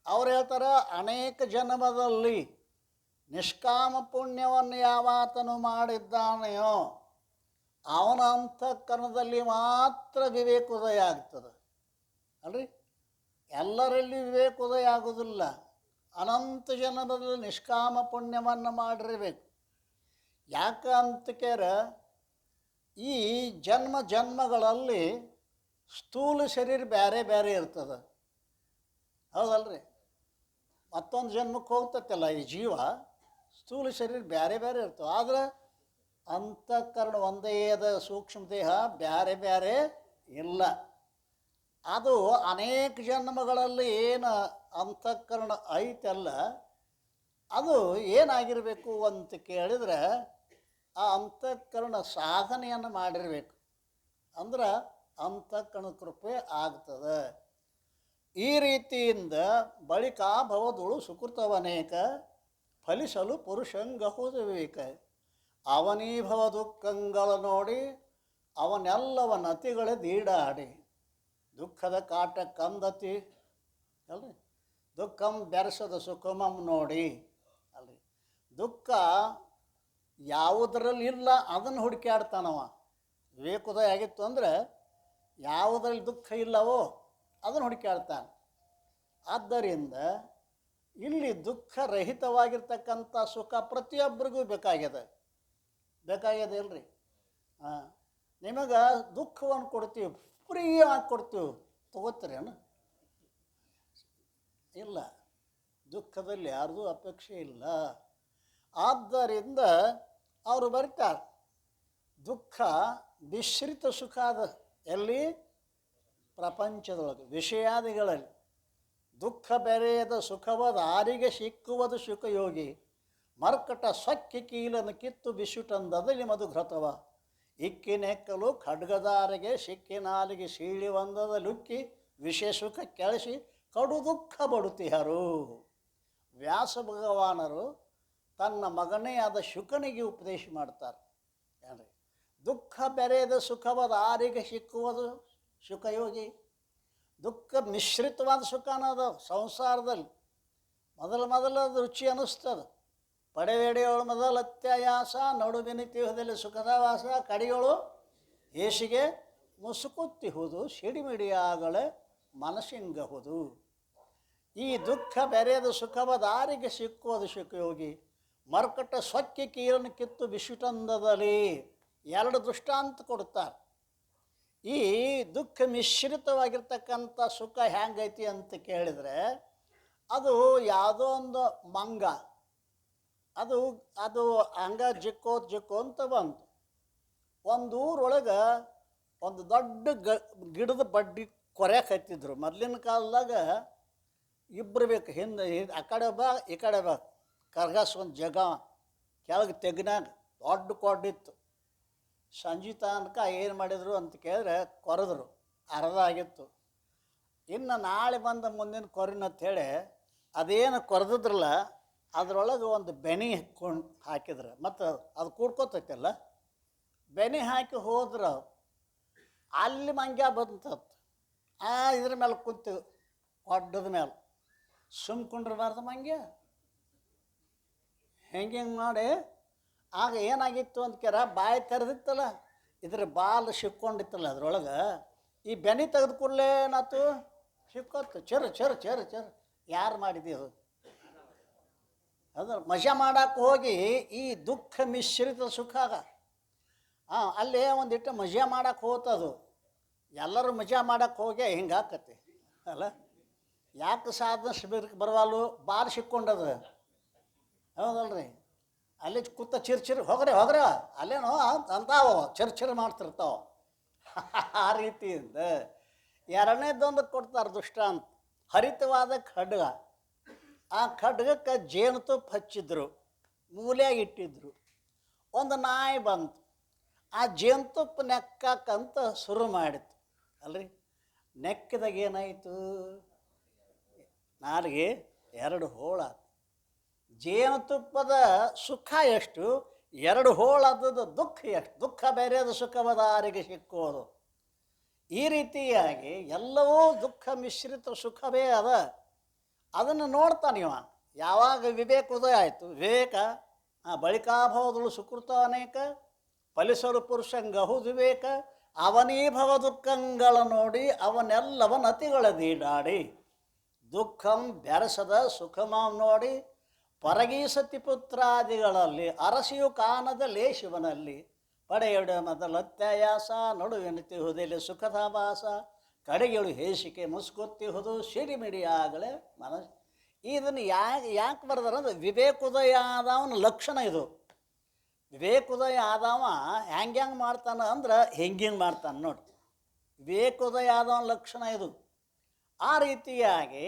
ಅವ್ರು ಹೇಳ್ತಾರೆ, ಅನೇಕ ಜನ್ಮದಲ್ಲಿ ನಿಷ್ಕಾಮ ಪುಣ್ಯವನ್ನು ಯಾವಾತನು ಮಾಡಿದ್ದಾನೆಯೋ ಅವನ ಅಂತಃಕರಣದಲ್ಲಿ ಮಾತ್ರ ವಿವೇಕೋದಯ ಆಗ್ತದೆ ಅಲ್ರಿ. ಎಲ್ಲರಲ್ಲಿ ವಿವೇಕೋದಯ ಆಗೋದಿಲ್ಲ. ಅನಂತ ಜನ್ಮದಲ್ಲಿ ನಿಷ್ಕಾಮ ಪುಣ್ಯವನ್ನು ಮಾಡಿರಬೇಕು. ಯಾಕೆ ಅಂತ ಕೇಳ ಈ ಜನ್ಮಗಳಲ್ಲಿ ಸ್ಥೂಲ ಶರೀರ ಬೇರೆ ಬೇರೆ ಇರ್ತದೆ, ಹೌದಲ್ರಿ. ಮತ್ತೊಂದು ಜನ್ಮಕ್ಕೆ ಹೋಗ್ತತ್ತಲ್ಲ ಈ ಜೀವ, ಸ್ಥೂಲ ಶರೀರ ಬೇರೆ ಬೇರೆ ಇರ್ತವೆ. ಆದರೆ ಅಂತಃಕರಣ ಒಂದೇ ಅದ, ಸೂಕ್ಷ್ಮ ದೇಹ ಬೇರೆ ಬೇರೆ ಇಲ್ಲ. ಅದು ಅನೇಕ ಜನ್ಮಗಳಲ್ಲಿ ಏನು ಅಂತಃಕರಣ ಐತಲ್ಲ ಅದು ಏನಾಗಿರಬೇಕು ಅಂತ ಕೇಳಿದರೆ ಆ ಅಂತಃಕರಣ ಸಾಧನೆಯನ್ನು ಮಾಡಿರಬೇಕು. ಅಂದ್ರೆ ಅಂತಃಕರಣ ಕೃಪೆ ಆಗ್ತದೆ. ಈ ರೀತಿಯಿಂದ ಬಳಿಕ ಭವದುಳು ಸುಕೃತವನೇಕ ಫಲಿಸಲು ಪುರುಷಂಗಹುದು ವಿವೇಕ. ಅವನೀಭವ ದುಃಖಗಳ ನೋಡಿ ಅವನೆಲ್ಲವನ ಅತಿಗಳೇ ದೀಡಾಡಿ. ದುಃಖದ ಕಾಟ ಕಂದತಿ ಅಲ್ರಿ. ದುಃಖಂ ಬೆರೆಸದ ಸುಖಮಂ ನೋಡಿ ದುಃಖ ಯಾವುದರಲ್ಲಿ ಇಲ್ಲ ಅದನ್ನು ಹುಡುಕಾಡ್ತಾನವ. ವಿವೇಕೋದಯ ಆಗಿತ್ತು ಅಂದರೆ ಯಾವುದರಲ್ಲಿ ದುಃಖ ಇಲ್ಲವೋ ಅದನ್ನು ಹುಡುಕಾಡ್ತಾನೆ. ಆದ್ದರಿಂದ ಇಲ್ಲಿ ದುಃಖ ರಹಿತವಾಗಿರ್ತಕ್ಕಂಥ ಸುಖ ಪ್ರತಿಯೊಬ್ಬರಿಗೂ ಬೇಕಾಗ್ಯದ ಇಲ್ರಿ. ಹಾಂ, ನಿಮಗೆ ದುಃಖವನ್ನು ಕೊಡ್ತೀವಿ, ಫ್ರೀಯಾಗಿ ಕೊಡ್ತೀವಿ, ತಗೋತೀರೇನು? ಇಲ್ಲ, ದುಃಖದಲ್ಲಿ ಯಾರ್ದು ಅಪೇಕ್ಷೆ ಇಲ್ಲ. ಆದ್ದರಿಂದ ಅವರು ಬರ್ತಾರೆ. ದುಃಖ ಮಿಶ್ರಿತ ಸುಖ ಅದ ಎಲ್ಲಿ? ಪ್ರಪಂಚದೊಳಗೆ ವಿಷಯಾದಿಗಳಲ್ಲಿ. ದುಃಖ ಬೆರೆಯದ ಸುಖವಾದ ಆರಿಗೆ ಸಿಕ್ಕುವುದು ಸುಖಯೋಗಿ. ಮರ್ಕಟ ಸೊಕ್ಕಿ ಕೀಲನ್ನು ಕಿತ್ತು ಬಿಸುಟಂದದಲ್ಲಿ ಮಧುಘೃತವ. ಇಕ್ಕಿನೆಕ್ಕಲು ಖಡ್ಗದಾರಿಗೆ ಸಿಕ್ಕಿ ನಾಲಿಗೆ ಸೀಳಿ ಒಂದದ ಲುಕ್ಕಿ ವಿಷಯ ಸುಖ ಕೆಳಸಿ ಕಡು ದುಃಖ ಬಡುತ್ತಿಹರು. ವ್ಯಾಸ ಭಗವಾನರು ತನ್ನ ಮಗನೇ ಆದ ಶುಕನಿಗೆ ಉಪದೇಶ ಮಾಡ್ತಾರೆ. ಏನ್ರಿ? ದುಃಖ ಬೆರೆಯದ ಸುಖವಾದ ಆರಿಗೆ ಸಿಕ್ಕುವುದು ಸುಖಯೋಗಿ. ದುಃಖ ಮಿಶ್ರಿತವಾದ ಸುಖ ಅನ್ನೋದು ಸಂಸಾರದಲ್ಲಿ ಮೊದಲು ರುಚಿ ಅನ್ನಿಸ್ತದೆ. ಪಡೆವೆಡೆಯೋಳು ಮೊದಲು ಅತ್ಯಾಯಾಸ, ನಡುವಿನಿತಿಹುದಲ್ಲಿ ಸುಖದ ವಾಸ, ಕಡಿಯೋಳು ಏಸಿಗೆ ಮುಸುಕುತ್ತಿಹುದು, ಸಿಡಿಮಿಡಿಯಾಗಳೆ ಮನಸ್ಸಿಂಗಹುದು. ಈ ದುಃಖ ಬೆರೆಯದ ಸುಖವಾದ ಆರಿಗೆ ಸಿಕ್ಕುವುದು ಸುಖಯೋಗಿ. ಮರ್ಕಟ ಸೊಕ್ಕಿ ಕೀರನ್ನು ಕಿತ್ತು ಬಿಸುಟಂದದಲ್ಲಿ. ಎರಡು ದೃಷ್ಟಾಂತ ಕೊಡ್ತಾರೆ. ಈ ದುಃಖ ಮಿಶ್ರಿತವಾಗಿರ್ತಕ್ಕಂಥ ಸುಖ ಹೆಂಗೈತಿ ಅಂತ ಕೇಳಿದರೆ, ಅದು ಯಾವುದೋ ಒಂದು ಮಂಗ ಅದು ಹಂಗ ಜಿಕ್ಕೋ ಅಂತ ಬಂತು. ಒಂದು ಊರೊಳಗೆ ಒಂದು ದೊಡ್ಡ ಗಿಡದ ಬಡ್ಡಿ ಕೊರೆಯಕ್ಕೆ ಹತ್ತಿದ್ರು. ಮೊದಲಿನ ಕಾಲದಾಗ ಇಬ್ಬರು ಬೇಕು, ಹಿಂದೆ ಆ ಕಡೆ ಬಾ ಈ ಕಡೆ ಬಾ, ಕರ್ಗಾಸ್ ಒಂದು ಜಗ ಕೆಳಗೆ ತೆಗ್ನಾಗ ದೊಡ್ಡ ಕೊಡ್ಡಿತ್ತು. ಸಂಜೆ ತನಕ ಏನು ಮಾಡಿದರು ಅಂತ ಕೇಳಿದ್ರೆ ಕೊರೆದ್ರು, ಅರ್ಧ ಆಗಿತ್ತು. ಇನ್ನು ನಾಳೆ ಬಂದ ಮುಂದಿನ ಕೊರಿನಂತ ಹೇಳಿ ಅದೇನು ಕೊರೆದಿದ್ರಲ್ಲ ಅದರೊಳಗೆ ಒಂದು ಬೆನಿ ಹಾಕಿದ್ರು. ಮತ್ತು ಅದು ಕೂಡ್ಕೋತೈತಲ್ಲ, ಬೆನಿ ಹಾಕಿ ಹೋದ್ರು. ಅಲ್ಲಿ ಮಂಗ್ಯ ಬಂತತ್ತು. ಇದ್ರ ಮೇಲೆ ಕೂತು ಕೊಡ್ಡದ ಮೇಲೆ ಸುಮ್ಕೊಂಡ್ರಬಾರ್ದು ಮಂಗ್ಯ. ಹೆಂಗೆ ಮಾಡಿ ಆಗ ಏನಾಗಿತ್ತು ಅಂತ ಕೇರ, ಬಾಯಿ ತೆರೆದಿತ್ತಲ್ಲ, ಇದ್ರ ಬಾಲ್ ಸಿಕ್ಕೊಂಡಿತ್ತಲ್ಲ ಅದ್ರೊಳಗೆ. ಈ ಬೆನಿ ತೆಗೆದು ಕೂಡಲೇ ಏನಾಯ್ತು, ಸಿಕ್ಕೋತ್ತು. ಚರ್ ಯಾರು ಮಾಡಿದ್ದೀವಿ ಅದು ಮಜಾ ಮಾಡೋಕ್ಕೆ ಹೋಗಿ ಈ ದುಃಖ ಮಿಶ್ರಿತ ಸುಖ. ಅಲ್ಲೇ ಒಂದಿಟ್ಟು ಮಜಾ ಮಾಡೋಕ್ಕೆ ಹೋತದು. ಎಲ್ಲರೂ ಮಜಾ ಮಾಡೋಕ್ಕೆ ಹೋಗಿ ಹಿಂಗೆ ಆಕತಿ ಅಲ್ಲ. ಯಾಕೆ ಸಾಧನ ಶಿಬಿರಕ್ಕೆ ಬರವಾಲು, ಬಾಲ್ ಸಿಕ್ಕೊಂಡದು. ಹೌದಲ್ರಿ? ಅಲ್ಲಿ ಕೂತ ಚಿರ್ಚಿರ್ ಹೋಗ್ರೆ ಅಲ್ಲೇನೋ ಅಂತಾವ ಚಿರ್ಚಿರ್ ಮಾಡ್ತಿರ್ತಾವ. ಆ ರೀತಿಯಿಂದ ಎರಡನೇದೊಂದು ಕೊಡ್ತಾರೆ ದೃಷ್ಟಾಂತ. ಹರಿತವಾದ ಖಡ್ಗ. ಆ ಖಡ್ಗಕ್ಕೆ ಜೇನುತುಪ್ಪ ಹಚ್ಚಿದ್ರು, ಮೂಲೆಯಾಗಿ ಇಟ್ಟಿದ್ರು. ಒಂದು ನಾಯಿ ಬಂತು, ಆ ಜೇನುತುಪ್ಪ ನೆಕ್ಕಕ್ಕಂತ ಶುರು ಮಾಡಿತು ಅಲ್ರಿ. ನೆಕ್ಕಿದಾಗ ಏನಾಯಿತು, ನಾಲಿಗೆ ಎರಡು ಹೋಳಾತು. ಜೇನುತುಪ್ಪದ ಸುಖ ಎಷ್ಟು, ಎರಡು ಹೋಳಾದದ ದುಃಖ ಎಷ್ಟು. ದುಃಖ ಬೇರೆಯದು ಸುಖವಾದ ಆರಿಗೆ ಸಿಕ್ಕೋದು. ಈ ರೀತಿಯಾಗಿ ಎಲ್ಲವೂ ದುಃಖ ಮಿಶ್ರಿತ ಸುಖವೇ ಅದ. ಅದನ್ನು ನೋಡ್ತಾನೆ ಇವ. ಯಾವಾಗ ವಿವೇಕೋದಯ ಆಯಿತು, ವಿವೇಕ ಬಳಿಕಾಭವದಳು ಸುಕೃತ ಅನೇಕ ಫಲಿಸಲು ಪುರುಷಂಗಹು ವಿವೇಕ. ಅವನೀಭವ ದುಃಖಗಳ ನೋಡಿ ಅವನೆಲ್ಲವನತಿಗಳದೀಡಾಡಿ. ದುಃಖಂ ಬೆರಸದ ಸುಖಮಾಂ ನೋಡಿ ಪರಗೀಸತಿ ಪುತ್ರಾದಿಗಳಲ್ಲಿ ಅರಸಿಯು ಕಾನದಲ್ಲಿ ಶಿವನಲ್ಲಿ. ಪಡೆಯಡ ಮೊದಲತ್ಯಾಯಾಸ ನಡುವೆನಿತಿಹುದಲ್ಲಿ ಸುಖದ ವಾಸ. ಕಡೆಗಳು ಹೇಸಿಕೆ ಮುಸ್ಕೊತ್ತಿಹುದು ಸಿಡಿಮಿಡಿಯಾಗಲೇ ಮನಸ್ಸು. ಇದನ್ನು ಯಾಕೆ ಬರ್ದಾರ ಅಂದ್ರೆ ವಿವೇಕೋದಯ ಆದವನ ಲಕ್ಷಣ ಇದು. ವಿವೇಕೋದಯ ಆದವ ಹೆಂಗೆ ಮಾಡ್ತಾನೆ ಅಂದ್ರೆ ಹಿಂಗೆ ಮಾಡ್ತಾನೆ ನೋಡಿ. ವಿವೇಕೋದಯ ಆದವನ ಲಕ್ಷಣ ಇದು. ಆ ರೀತಿಯಾಗಿ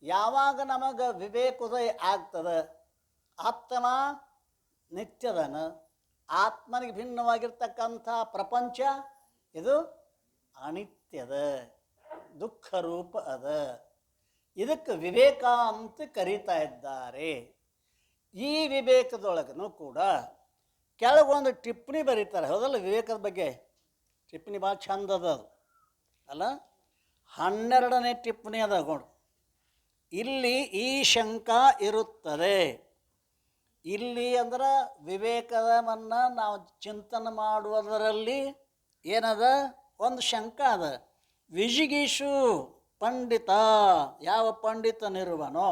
ಯಾವಾಗ ನಮಗೆ ವಿವೇಕೋದಯ ಆಗ್ತದೆ, ಆತ್ಮ ನಿತ್ಯದನ, ಆತ್ಮನಿಗೆ ಭಿನ್ನವಾಗಿರ್ತಕ್ಕಂಥ ಪ್ರಪಂಚ ಇದು ಅನಿತ್ಯದ, ದುಃಖ ರೂಪ ಅದ. ಇದಕ್ಕೆ ವಿವೇಕ ಅಂತ ಕರೀತಾ ಇದ್ದಾರೆ. ಈ ವಿವೇಕದೊಳಗೂ ಕೂಡ ಕೆಳಗೊಂದು ಟಿಪ್ಪಣಿ ಬರೀತಾರೆ, ಹೌದಲ್ಲ? ವಿವೇಕದ ಬಗ್ಗೆ ಟಿಪ್ಪಣಿ ಭಾಳ ಚಂದ ಅದ ಅದು ಅಲ್ಲ. 12ನೇ ಟಿಪ್ಪಣಿ ಅದ ನೋಡು. ಇಲ್ಲಿ ಈ ಶಂಕ ಇರುತ್ತದೆ, ಇಲ್ಲಿ ಅಂದ್ರೆ ವಿವೇಕವನ್ನು ನಾವು ಚಿಂತನೆ ಮಾಡುವುದರಲ್ಲಿ ಏನದ ಒಂದು ಶಂಕ ಅದ. ವಿಜಿಗೀಷು ಪಂಡಿತ, ಯಾವ ಪಂಡಿತನಿರುವನೋ.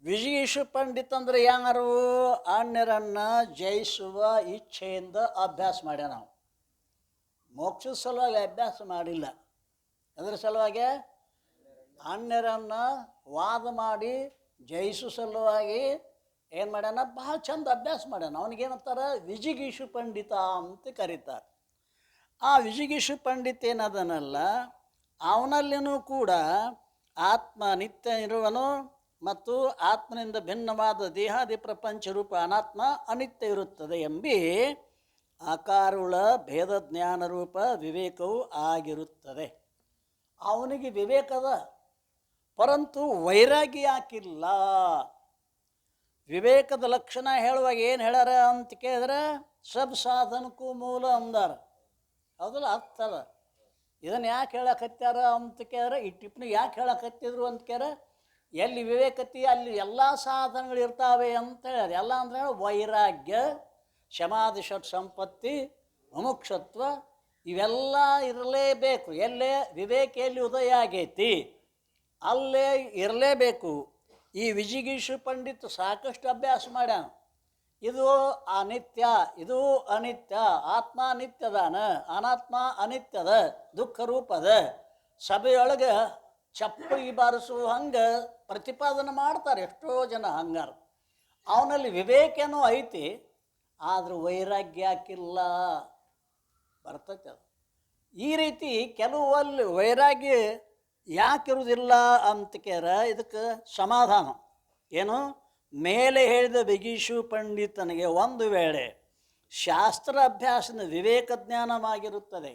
ವಿಜಿಗೀಷು ಪಂಡಿತ ಅಂದರೆ ಯಾರು? ಅನ್ಯರನ್ನು ಜಯಿಸುವ ಇಚ್ಛೆಯಿಂದ ಅಭ್ಯಾಸ ಮಾಡ್ಯ. ನಾವು ಮೋಕ್ಷದ ಸಲುವಾಗಿ ಅಭ್ಯಾಸ ಮಾಡಿಲ್ಲ. ಅದರ ಸಲುವಾಗಿ ಅನ್ಯರನ್ನು ವಾದ ಮಾಡಿ ಜಯಿಸೋ ಸಲುವಾಗಿ ಏನು ಮಾಡ್ಯಾನ? ಭಾಳ ಚಂದ ಅಭ್ಯಾಸ ಮಾಡ್ಯಾನ. ಅವನಿಗೇನಂತಾರೆ? ವಿಜಿಗೀಷು ಪಂಡಿತ ಅಂತ ಕರೀತಾರೆ. ಆ ವಿಜಿಗೀಷು ಪಂಡಿತ ಏನದನಲ್ಲ, ಅವನಲ್ಲಿನೂ ಕೂಡ ಆತ್ಮ ನಿತ್ಯ ಇರುವನು ಮತ್ತು ಆತ್ಮನಿಂದ ಭಿನ್ನವಾದ ದೇಹಾದಿ ಪ್ರಪಂಚ ರೂಪ ಅನಾತ್ಮ ಅನಿತ್ಯ ಇರುತ್ತದೆ ಎಂಬಿ ಆಕಾರವುಳ ಭೇದ ಜ್ಞಾನ ರೂಪ ವಿವೇಕವು ಆಗಿರುತ್ತದೆ. ಅವನಿಗೆ ವಿವೇಕದ, ಪರಂತು ವೈರಾಗ್ಯ ಯಾಕಿಲ್ಲ? ವಿವೇಕದ ಲಕ್ಷಣ ಹೇಳುವಾಗ ಏನು ಹೇಳ್ಯಾರ ಅಂತ ಕೇಳಿದ್ರೆ ಸಬ್ ಸಾಧನಕ್ಕೂ ಮೂಲ ಅಂದಾರ. ಹೌದಲ್ಲ? ಆಗ್ತದ. ಇದನ್ನು ಯಾಕೆ ಹೇಳಕತ್ಯಾರ ಅಂತ ಕೇಳಿದ್ರೆ, ಈ ಟಿಪ್ಪಣಿ ಯಾಕೆ ಹೇಳಕತ್ತಿದ್ರು ಅಂತ ಕೇಳಿದ್ರೆ, ಎಲ್ಲಿ ವಿವೇಕತಿ ಅಲ್ಲಿ ಎಲ್ಲ ಸಾಧನಗಳು ಇರ್ತಾವೆ ಅಂತ ಹೇಳ್ಯಾರ. ಎಲ್ಲ ಅಂದ್ರೆ ವೈರಾಗ್ಯ, ಶಮಾಧಿ ಷಟ್ ಸಂಪತ್ತಿ, ಮುಮುಕ್ಷತ್ವ ಇವೆಲ್ಲ ಇರಲೇಬೇಕು. ಎಲ್ಲೇ ವಿವೇಕ ಎಲ್ಲಿ ಉದಯ ಆಗೈತಿ ಅಲ್ಲೇ ಇರಲೇಬೇಕು. ಈ ವಿಜಿಗೀಷು ಪಂಡಿತ ಸಾಕಷ್ಟು ಅಭ್ಯಾಸ ಮಾಡ್ಯಾನ. ಇದು ಅನಿತ್ಯ, ಇದು ಅನಿತ್ಯ, ಆತ್ಮ ನಿತ್ಯದಾನ, ಅನಾತ್ಮ ಅನಿತ್ಯದ, ದುಃಖ ರೂಪದ. ಸಭೆಯೊಳಗೆ ಚಪ್ಪಲಿ ಬಾರಿಸುವ ಹಂಗೆ ಪ್ರತಿಪಾದನೆ ಮಾಡ್ತಾರೆ ಎಷ್ಟೋ ಜನ. ಹಂಗಾರ ಅವನಲ್ಲಿ ವಿವೇಕನೂ ಐತಿ, ಆದ್ರೆ ವೈರಾಗ್ಯ ಯಾಕಿಲ್ಲ? ಬರ್ತೈತೆ ಅದು. ಈ ರೀತಿ ಕೆಲವಲ್ಲಿ ವೈರಾಗ್ಯ ಯಾಕಿರುವುದಿಲ್ಲ ಅಂತ ಕೇರ ಇದಕ್ಕೆ ಸಮಾಧಾನ ಏನು? ಮೇಲೆ ಹೇಳಿದ ವಿಜಿಗೀಷು ಪಂಡಿತನಿಗೆ ಒಂದು ವೇಳೆ ಶಾಸ್ತ್ರ ಅಭ್ಯಾಸದ ವಿವೇಕ ಜ್ಞಾನವಾಗಿರುತ್ತದೆ.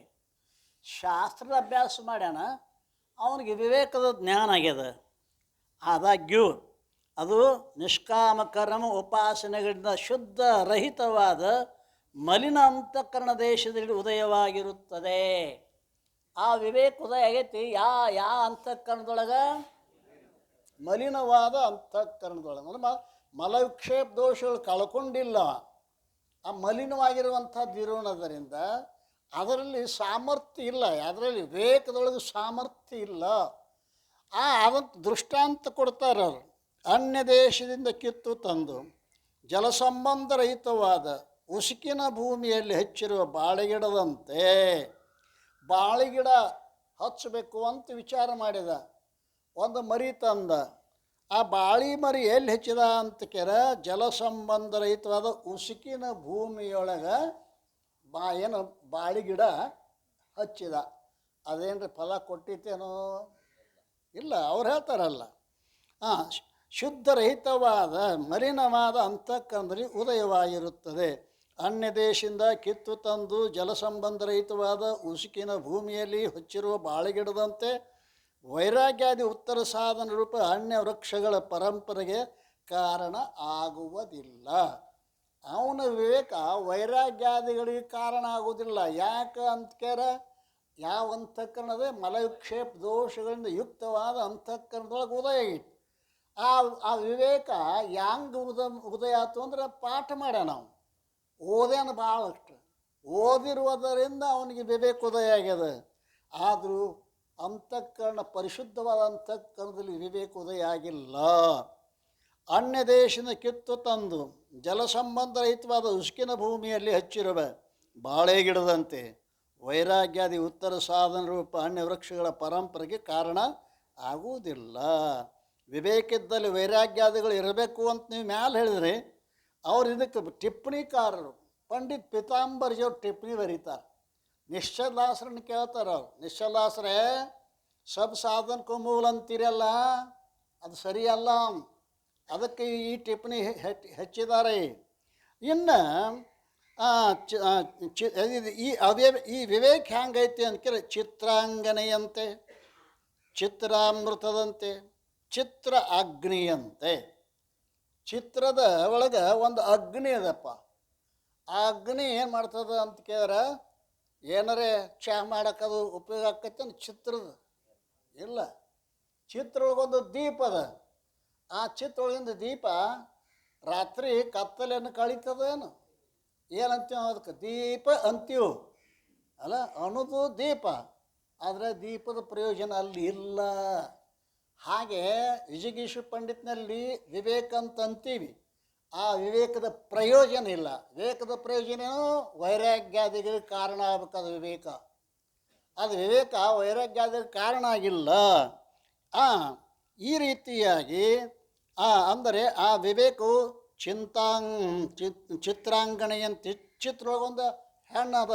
ಶಾಸ್ತ್ರದ ಅಭ್ಯಾಸ ಮಾಡ್ಯಾನ, ಅವನಿಗೆ ವಿವೇಕದ ಜ್ಞಾನ ಆಗ್ಯದ. ಆದಾಗ್ಯೂ ಅದು ನಿಷ್ಕಾಮ ಕರ್ಮ ಉಪಾಸನೆಗಳಿಂದ ಶುದ್ಧ ರಹಿತವಾದ ಮಲಿನ ಅಂತಃಕರಣ ದೇಶದಲ್ಲಿ ಉದಯವಾಗಿರುತ್ತದೆ. ಆ ವಿವೇಕ ಉದಯ ಆಗೈತಿ ಯಾ ಅಂತಃಕರಣದೊಳಗೆ? ಮಲಿನವಾದ ಅಂತಃಕರಣದೊಳಗೆ. ಅಂದ್ರೆ ಮಲವಿಕ್ಷೇಪ ದೋಷಗಳು ಕಳ್ಕೊಂಡಿಲ್ಲ. ಆ ಮಲಿನವಾಗಿರುವಂಥದ್ದು ಇರೋಣದರಿಂದ ಅದರಲ್ಲಿ ಸಾಮರ್ಥ್ಯ ಇಲ್ಲ. ಅದರಲ್ಲಿ ವಿವೇಕದೊಳಗೆ ಸಾಮರ್ಥ್ಯ ಇಲ್ಲ. ಅದಂತ ದೃಷ್ಟಾಂತ ಕೊಡ್ತಾರೆ ಅವರು. ಅನ್ಯ ದೇಶದಿಂದ ಕಿತ್ತು ತಂದು ಜಲಸಂಬಂಧ ರಹಿತವಾದ ಉಸುಕಿನ ಭೂಮಿಯಲ್ಲಿ ಹೆಚ್ಚಿರುವ ಬಾಳೆಗಿಡದಂತೆ ಬಾಳೆಗಿಡ ಹಚ್ಚಬೇಕು ಅಂತ ವಿಚಾರ ಮಾಡಿದ. ಒಂದು ಮರಿ ತಂದ. ಆ ಬಾಳಿ ಮರಿ ಎಲ್ಲಿ ಹೆಚ್ಚಿದ ಅಂತ ಕೇರ ಜಲಸಂಬಂಧ ರಹಿತವಾದ ಉಸುಕಿನ ಭೂಮಿಯೊಳಗೆ ಏನು ಬಾಳಿಗಿಡ ಹಚ್ಚಿದ. ಅದೇನ್ರಿ ಫಲ ಕೊಟ್ಟಿತ್ತೇನೋ? ಇಲ್ಲ. ಅವ್ರು ಹೇಳ್ತಾರಲ್ಲ, ಶುದ್ಧರಹಿತವಾದ ಮಲಿನವಾದ ಅಂತಃಕರಣದಲ್ಲಿ ಉದಯವಾಗಿರುತ್ತದೆ. ಅನ್ಯ ದೇಶದಿಂದ ಕಿತ್ತು ತಂದು ಜಲಸಂಬಂಧ ರಹಿತವಾದ ಉಸುಕಿನ ಭೂಮಿಯಲ್ಲಿ ಹಚ್ಚಿರುವ ಬಾಳೆಗಿಡದಂತೆ ವೈರಾಗ್ಯಾದಿ ಉತ್ತರ ಸಾಧನ ರೂಪ ಅನ್ಯ ವೃಕ್ಷಗಳ ಪರಂಪರೆಗೆ ಕಾರಣ ಆಗುವುದಿಲ್ಲ. ಅವನ ವಿವೇಕ ವೈರಾಗ್ಯಾದಿಗಳಿಗೆ ಕಾರಣ ಆಗುವುದಿಲ್ಲ. ಯಾಕೆ ಅಂತ ಕೇರ ಯಾವ ಅಂತಃಕರಣದ ಮಲವಿಕ್ಷೇಪ ದೋಷಗಳಿಂದ ಯುಕ್ತವಾದ ಅಂತಃಕರಣದೊಳಗೆ ಉದಯ ಆಗಿತ್ತು. ಆ ವಿವೇಕ ಹ್ಯಾಂಗೆ ಉದಯ ಆಯ್ತು ಅಂದ್ರೆ ಪಾಠ ಮಾಡ್ಯ. ನಾವು ಓದೇನು ಭಾಳಷ್ಟು ಓದಿರುವುದರಿಂದ ಅವನಿಗೆ ವಿವೇಕ ಉದಯ ಆಗ್ಯದ. ಆದರೂ ಅಂತಃಕರಣ ಪರಿಶುದ್ಧವಾದ ಅಂತಃಕರಣದಲ್ಲಿ ವಿವೇಕ ಉದಯ ಆಗಿಲ್ಲ. ಅನ್ಯ ದೇಶದ ಕಿತ್ತು ತಂದು ಜಲಸಂಬಂಧ ರಹಿತವಾದ ಉಸುಕಿನ ಭೂಮಿಯಲ್ಲಿ ಹಚ್ಚಿರುವ ಬಾಳೆ ಗಿಡದಂತೆ ವೈರಾಗ್ಯಾದಿ ಉತ್ತರ ಸಾಧನ ರೂಪ ಅನ್ಯ ವೃಕ್ಷಗಳ ಪರಂಪರೆಗೆ ಕಾರಣ ಆಗುವುದಿಲ್ಲ. ವಿವೇಕಿದ್ದಲ್ಲಿ ವೈರಾಗ್ಯಾದಿಗಳು ಇರಬೇಕು ಅಂತ ನೀವು ಮ್ಯಾಲೆ ಹೇಳಿದ್ರಿ. ಅವ್ರು ಇದಕ್ಕೆ ಟಿಪ್ಪಣಿಕಾರರು ಪಂಡಿತ್ ಪೀತಾಂಬರ್ಜಿಯವ್ರು ಟಿಪ್ಪಣಿ ಬರೀತಾರೆ. ನಿಶ್ಚಲದಾಸರನ್ನು ಕೇಳ್ತಾರೆ ಅವ್ರು. ನಿಶ್ಚಲದಾಸರೇ, ಸಬ್ ಸಾಧನಕ್ಕೂ ಮೂಲ ಅಂತೀರಲ್ಲ, ಅದು ಸರಿಯಲ್ಲ. ಅದಕ್ಕೆ ಈ ಟಿಪ್ಪಣಿ ಹೆಚ್ಚಿದ್ದಾರೆ. ಇನ್ನು ಈ ವಿವೇಕ ಹೆಂಗೈತಿ ಅಂತ ಕೇಳಿ ಚಿತ್ರಾಂಗನೆಯಂತೆ, ಚಿತ್ರಾಮೃತದಂತೆ, ಚಿತ್ರ ಅಗ್ನಿಯಂತೆ. ಚಿತ್ರದ ಒಳಗೆ ಒಂದು ಅಗ್ನಿ ಅದಪ್ಪ. ಆ ಅಗ್ನಿ ಏನು ಮಾಡ್ತದ ಅಂತ ಕೇಳಿದ್ರೆ, ಏನಾರೇ ಚಹಾ ಮಾಡೋಕ್ಕದು ಉಪಯೋಗ ಆಕೈತೆ ಅಂತ ಚಿತ್ರದ ಇಲ್ಲ. ಚಿತ್ರ ಒಳಗೊಂದು ದೀಪ ಅದ. ಆ ಚಿತ್ರ ಒಳಗಿಂದ ದೀಪ ರಾತ್ರಿ ಕತ್ತಲೆಯನ್ನು ಕಳೀತದೇನು? ಏನಂತೀವಿ ಅದಕ್ಕೆ? ದೀಪ ಅಂತೀವಿ ಅಲ್ಲ, ಅನ್ನೋದು ದೀಪ. ಆದರೆ ದೀಪದ ಪ್ರಯೋಜನ ಅಲ್ಲಿ ಇಲ್ಲ. ಹಾಗೆ ವಿಜಿಗೀಷು ಪಂಡಿತ್ನಲ್ಲಿ ವಿವೇಕ ಅಂತ ಅಂತೀವಿ, ಆ ವಿವೇಕದ ಪ್ರಯೋಜನ ಇಲ್ಲ. ವಿವೇಕದ ಪ್ರಯೋಜನ ಏನು? ವೈರಾಗ್ಯಾದಿಗಳಿಗೆ ಕಾರಣ ಆಗಬೇಕಾದ ವಿವೇಕ. ಅದು ವಿವೇಕ ವೈರಾಗ್ಯಾದಿಗಳಿಗೆ ಕಾರಣ ಆಗಿಲ್ಲ. ಈ ರೀತಿಯಾಗಿ ಅಂದರೆ ಆ ವಿವೇಕವು ಚಿತ್ರಾಂಗಣೆಯಂತೆ ಚಿತ್ರೊಳಗೊಂದು ಹೆಣ್ಣು ಅದ,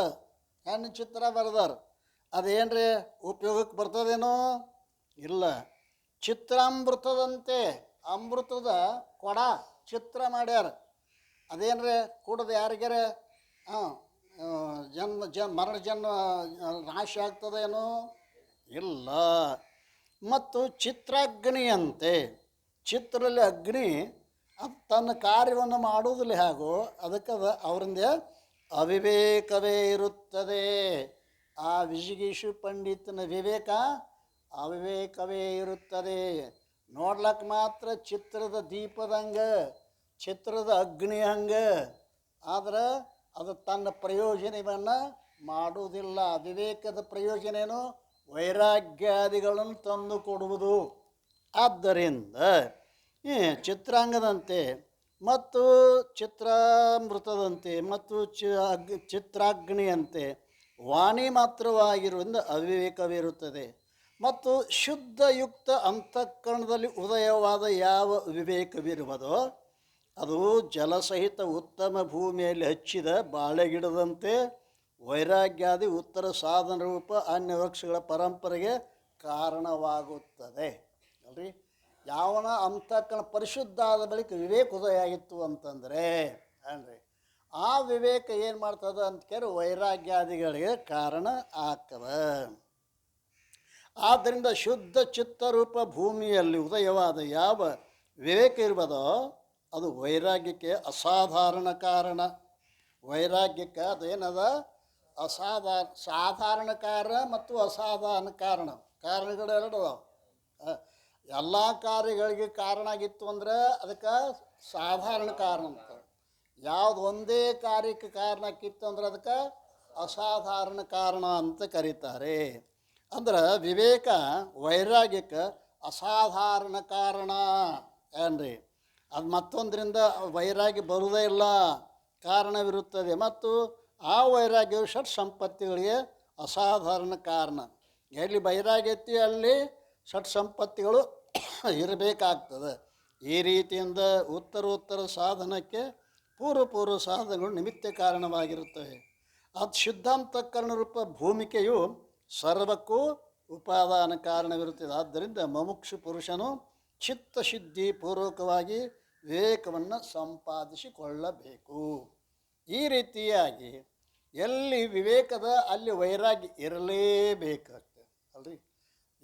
ಹೆಣ್ಣು ಚಿತ್ರ ಬರೆದಾರ. ಅದೇನ್ರಿ ಉಪಯೋಗಕ್ಕೆ ಬರ್ತದೇನೋ? ಇಲ್ಲ. ಚಿತ್ರಾಮೃತದಂತೆ ಅಮೃತದ ಕೊಡ ಚಿತ್ರ ಮಾಡ್ಯಾರ. ಅದೇನ್ರಿ ಕುಡ್ದು ಯಾರಿಗಾರ ಮರಣ ಜನ್ಮ ನಾಶ ಆಗ್ತದೇನೋ? ಇಲ್ಲ. ಮತ್ತು ಚಿತ್ರಾಗ್ನಿಯಂತೆ, ಚಿತ್ರದಲ್ಲಿ ಅಗ್ನಿ ಅದು ತನ್ನ ಕಾರ್ಯವನ್ನು ಮಾಡುವುದಿಲ್ಲ ಹೇಗೋ ಅದಕ್ಕದ ಅವರಿಂದ ಅವಿವೇಕವೇ ಇರುತ್ತದೆ. ಆ ವಿಜಿಗೀಷು ಪಂಡಿತನ ವಿವೇಕ ಅವಿವೇಕವೇ ಇರುತ್ತದೆ. ನೋಡ್ಲಕ್ಕೆ ಮಾತ್ರ ಚಿತ್ರದ ದೀಪದಂಗೆ, ಚಿತ್ರದ ಅಗ್ನಿ ಹಂಗೆ, ಆದ್ರೆ ಅದು ತನ್ನ ಪ್ರಯೋಜನವನ್ನು ಮಾಡುವುದಿಲ್ಲ. ವಿವೇಕದ ಪ್ರಯೋಜನ ಏನು? ವೈರಾಗ್ಯಾದಿಗಳನ್ನು ತಂದು ಕೊಡುವುದು. ಆದ್ದರಿಂದ ಈ ಚಿತ್ರಾಂಗದಂತೆ ಮತ್ತು ಚಿತ್ರಾಮೃತದಂತೆ ಮತ್ತು ಚಿತ್ರಾಗ್ನಿಯಂತೆ ವಾಣಿ ಮಾತ್ರವಾಗಿರುವುದರಿಂದ ಅವಿವೇಕವಿರುತ್ತದೆ. ಮತ್ತು ಶುದ್ಧಯುಕ್ತ ಅಂತಃಕರಣದಲ್ಲಿ ಉದಯವಾದ ಯಾವ ವಿವೇಕವಿರುವುದೋ ಅದು ಜಲಸಹಿತ ಉತ್ತಮ ಭೂಮಿಯಲ್ಲಿ ಹಚ್ಚಿದ ಬಾಳೆಗಿಡದಂತೆ ವೈರಾಗ್ಯಾದಿ ಉತ್ತರ ಸಾಧನ ರೂಪ ಅನ್ಯ ವೃಕ್ಷಗಳ ಪರಂಪರೆಗೆ ಕಾರಣವಾಗುತ್ತದೆ. ಅಲ್ರಿ, ಯಾವನ ಅಂತಃಕರಣ ಪರಿಶುದ್ಧ ಆದ ಬಳಿಕ ವಿವೇಕ ಉದಯ ಆಗಿತ್ತು ಅಂತಂದರೆ ಅನ್ರಿ, ಆ ವಿವೇಕ ಏನು ಮಾಡ್ತದೆ ಅಂತ ಕೇಳಿ ವೈರಾಗ್ಯಾದಿಗಳಿಗೆ ಕಾರಣ ಆಗ್ತದೆ. ಆದ್ದರಿಂದ ಶುದ್ಧ ಚಿತ್ತರೂಪ ಭೂಮಿಯಲ್ಲಿ ಉದಯವಾದ ಯಾವ ವಿವೇಕ ಇರ್ಬೋದೋ ಅದು ವೈರಾಗ್ಯಕ್ಕೆ ಅಸಾಧಾರಣ ಕಾರಣ. ವೈರಾಗ್ಯಕ್ಕೆ ಅದೇನದ? ಸಾಧಾರಣ ಕಾರಣ ಮತ್ತು ಅಸಾಧಾರಣ ಕಾರಣ. ಕಾರಣಗಳು ಎರಡು ಅದಾವ. ಎಲ್ಲ ಕಾರ್ಯಗಳಿಗೆ ಕಾರಣ ಆಗಿತ್ತು ಅಂದ್ರೆ ಅದಕ್ಕೆ ಸಾಧಾರಣ ಕಾರಣ ಅಂತ. ಯಾವುದು ಒಂದೇ ಕಾರ್ಯಕ್ಕೆ ಕಾರಣ ಆಕಿತ್ತು ಅಂದ್ರೆ ಅದಕ್ಕೆ ಅಸಾಧಾರಣ ಕಾರಣ ಅಂತ ಕರೀತಾರೆ. ಅಂದ್ರೆ ವಿವೇಕ ವೈರಾಗ್ಯಕ್ಕೆ ಅಸಾಧಾರಣ ಕಾರಣ ಏನ್ರಿ. ಅದು ಮತ್ತೊಂದರಿಂದ ವೈರಾಗ್ಯ ಬರುವುದೇ ಇಲ್ಲ, ಕಾರಣವಿರುತ್ತದೆ. ಮತ್ತು ಆ ವೈರಾಗ್ಯವು ಷಟ್ ಸಂಪತ್ತಿಗಳಿಗೆ ಅಸಾಧಾರಣ ಕಾರಣ. ಎಲ್ಲಿ ವೈರಾಗ್ಯ ಐತಿ ಅಲ್ಲಿ ಷಟ್ ಸಂಪತ್ತಿಗಳು ಇರಬೇಕಾಗ್ತದೆ. ಈ ರೀತಿಯಿಂದ ಉತ್ತರೋತ್ತರ ಸಾಧನಕ್ಕೆ ಪೂರ್ವ ಸಾಧನಗಳು ನಿಮಿತ್ತ ಕಾರಣವಾಗಿರುತ್ತವೆ. ಅದು ಶುದ್ಧಾಂತಃಕರಣ ರೂಪ ಭೂಮಿಕೆಯು ಸರ್ವಕ್ಕೂ ಉಪಾದಾನ ಕಾರಣವಿರುತ್ತದೆ. ಆದ್ದರಿಂದ ಮುಮುಕ್ಷು ಪುರುಷನು ಚಿತ್ತಶುದ್ಧಿ ಪೂರ್ವಕವಾಗಿ ವಿವೇಕವನ್ನು ಸಂಪಾದಿಸಿಕೊಳ್ಳಬೇಕು. ಈ ರೀತಿಯಾಗಿ ಎಲ್ಲಿ ವಿವೇಕದ ಅಲ್ಲಿ ವೈರಾಗ್ಯ ಇರಲೇಬೇಕಾಗ್ತದೆ ಅಲ್ರಿ.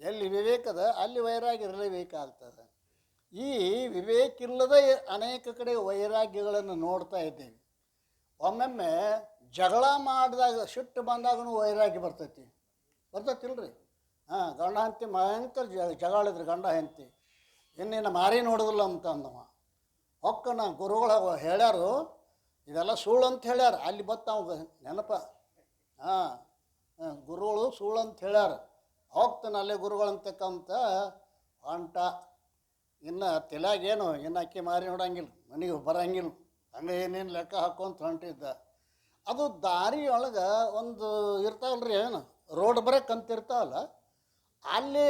ಎಲ್ಲಿ ವಿವೇಕದ ಅಲ್ಲಿ ವೈರಾಗ್ಯ ಇರಲೇಬೇಕಾಗ್ತದೆ. ಈ ವಿವೇಕ ಇಲ್ಲದೆ ಅನೇಕ ಕಡೆ ವೈರಾಗ್ಯಗಳನ್ನು ನೋಡ್ತಾ ಇದ್ದೇವೆ. ಒಮ್ಮೊಮ್ಮೆ ಜಗಳ ಮಾಡಿದಾಗ ಸಿಟ್ಟು ಬಂದಾಗೂ ವೈರಾಗ್ಯ ಬರ್ತೈತಿಲ್ರಿ. ಗಂಡ ಹೆಂಡತಿ ಭಯಂಕರ ಜಗಳಿದ್ರು, ಗಂಡ ಹೆಂಡತಿ ಇನ್ನೇನು ಮಾರಿ ನೋಡೋದಿಲ್ಲ ಅಂತ ಅಂದವ. ಹೊಕ್ಕನ ಗುರುಗಳ ಹೇಳ್ಯಾರು ಇದೆಲ್ಲ ಸುಳ್ಳು ಅಂತ ಹೇಳ್ಯಾರ. ಅಲ್ಲಿ ಬತ್ತಾವ ನೆನಪ, ಗುರುಗಳು ಸುಳ್ಳು ಅಂತ ಹೇಳ್ಯಾರ. ಹೋಗ್ತಾನೆ ಅಲ್ಲೇ ಗುರುಗಳಂತಕ್ಕಂತ ಹೊಂಟ. ಇನ್ನು ತಲೆಯಾಗೇನು ಇನ್ನು ಅಕ್ಕಿ ಮಾರಿ ನೋಡಂಗಿಲ್ಲ, ಮನೆಗೆ ಬರಂಗಿಲ್ಲ, ಹಂಗೆ ಏನೇನು ಲೆಕ್ಕ ಹಾಕೊಂತ ಹೊಂಟಿದ್ದ. ಅದು ದಾರಿಯೊಳಗೆ ಒಂದು ಇರ್ತಾವಲ್ರಿ, ಏನು ರೋಡ್ ಬ್ರೇಕ್ ಅಂತ ಇರ್ತಾವಲ್ಲ, ಅಲ್ಲಿ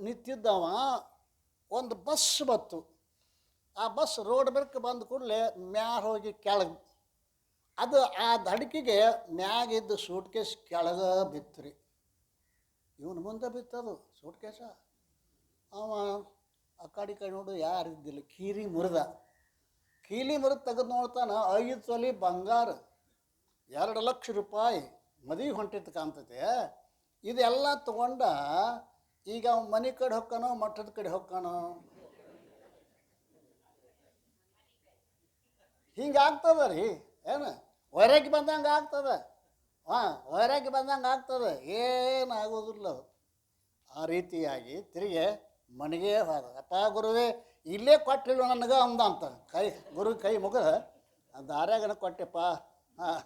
ನಿಂತಿದ್ದವ. ಒಂದು ಬಸ್ ಬತ್ತು. ಆ ಬಸ್ ರೋಡ್ ಬ್ರೇಕ್ ಬಂದ ಕೂಡಲೇ ಮ್ಯಾಗ ಹೋಗಿ ಕೆಳಗೆ, ಅದು ಆ ದಡಕಿಗೆ ಮ್ಯಾಗಿದ್ದು ಸೂಟ್ ಕೇಸ್ ಕೆಳಗೆ ಬಿತ್ತು. ಇವನು ಮುಂದೆ ಬಿತ್ತದು ಸೂಟ್ ಕೇಸ. ಅವ ಆ ಕಡೆ ನೋಡು ಯಾರು ಇದ್ದಿಲ್ಲ. ಕೀಲಿ ಮುರಿದ ತೆಗೆದು ನೋಡ್ತಾನೆ, 5 ತೊಲೆ ಬಂಗಾರ, 2 ಲಕ್ಷ ರೂಪಾಯಿ ಮದುವೆ ಹೊಂಟಿತ್ತು ಕಾಣ್ತೈತೆ. ಇದೆಲ್ಲ ತಗೊಂಡ ಈಗ ಅವ ಮನೆ ಕಡೆ ಹೊಕ್ಕಾನೋ ಮಠದ ಕಡೆ ಹೊಕ್ಕಾನೋ? ಹಿಂಗೆ ಆಗ್ತದ ರೀ. ಏನು ವೈರಾಗ್ಯ ಬಂದಂಗೆ ಆಗ್ತದೆ. ವೈರಾಗ್ಯ ಬಂದಂಗೆ ಆಗ್ತದೆ, ಏನಾಗೋದಿಲ್ಲ. ಆ ರೀತಿಯಾಗಿ ತಿರುಗಿ ಮನೆಗೆ ಹೋದ. ಅಪ್ಪ ಗುರುವೇ, ಇಲ್ಲೇ ಕೊಟ್ಟಿಲ್ಲ ನನಗೆ ಅಂದ ಅಂತ ಕೈ ಗುರು ಕೈ ಮುಗಿದ ದಾರ್ಯಾಗನ ಕೊಟ್ಟೆಪ್ಪ. ಹಾಂ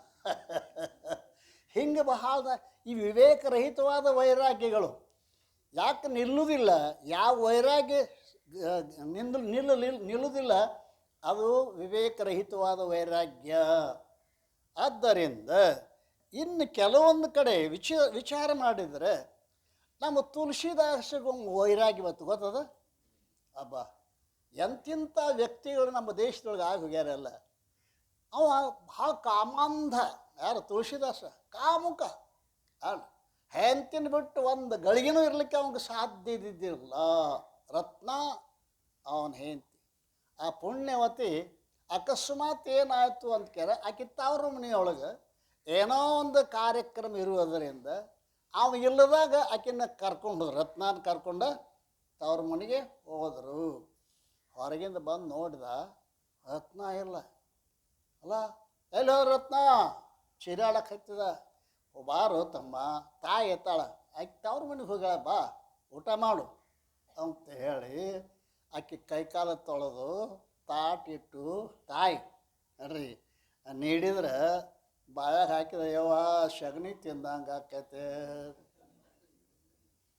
ಹಿಂಗೆ ಬಹಳ ಈ ವಿವೇಕರಹಿತವಾದ ವೈರಾಗ್ಯಗಳು ಯಾಕೆ ನಿಲ್ಲುವುದಿಲ್ಲ, ಯಾವ ವೈರಾಗ್ಯ ನಿಲ್ಲುವುದಿಲ್ಲ ಅದು ವಿವೇಕರಹಿತವಾದ ವೈರಾಗ್ಯ. ಆದ್ದರಿಂದ ಇನ್ನು ಕೆಲವೊಂದು ಕಡೆ ವಿಚಾರ ಮಾಡಿದರೆ ನಮ್ಮ ತುಳಸಿದಾಸಗೊಂದು ವೈರಾಗ್ಯ ಬತ್ತು ಗೊತ್ತದ. ಅಬ್ಬ ಎಂತಿಂಥ ವ್ಯಕ್ತಿಗಳು ನಮ್ಮ ದೇಶದೊಳಗೆ ಆಗಿ ಹೋಗ್ಯಾರಲ್ಲ. ಅವ ಭಾಳ ಕಾಮಾಂಧ. ಯಾರು? ತುಳಸಿದಾಸ. ಕಾಮುಕ ಅಲ್ಲ, ಹೆಂತಿನ ಬಿಟ್ಟು ಒಂದು ಗಳಿಗೆನೂ ಇರಲಿಕ್ಕೆ ಅವನಿಗೆ ಸಾಧ್ಯ ಇದ್ದಿದ್ದಿರಲ್ಲ. ರತ್ನ ಅವನ ಹೆಂಡತಿ. ಆ ಪುಣ್ಯವತಿ ಅಕಸ್ಮಾತ್ ಏನಾಯಿತು ಅಂತ ಕೇಳ ಆಕೆ ತವ್ರ ಮನೆಯೊಳಗೆ ಏನೋ ಒಂದು ಕಾರ್ಯಕ್ರಮ ಇರುವುದರಿಂದ ಅವ ಇಲ್ಲದಾಗ ಆಕೆನ ಕರ್ಕೊಂಡು ರತ್ನಾನ ಕರ್ಕೊಂಡು ತವ್ರ ಮನೆಗೆ ಹೋದರು. ಹೊರಗಿಂದ ಬಂದು ನೋಡಿದ, ರತ್ನ ಇಲ್ಲ. ಅಲ್ಲ ಎಲ್ಲಿ ಹೋದ ರತ್ನ? ಚಿರಾಡಕ್ಕೆ ಹತ್ತಿದ. ಬಾರು ತಮ್ಮ, ತಾಯಿ ಎತ್ತಾಳ, ಆಕೆ ತವ್ರ ಮನೆಗೆ ಹೋಗ್ಯಾಳ, ಬಾ ಊಟ ಮಾಡು ಅಂತ ಹೇಳಿ ಆಕೆ ಕೈಕಾಲ ತೊಳೆದು ತಾಟಿಟ್ಟು ತಾಯಿ ನೋಡ್ರಿ ನೀಡಿದ್ರೆ ಬಾಯಾಗ ಹಾಕಿದ ಯವ್ವ ಸಗಣಿ ತಿಂದಂಗೆ ಆಕೈತೆ.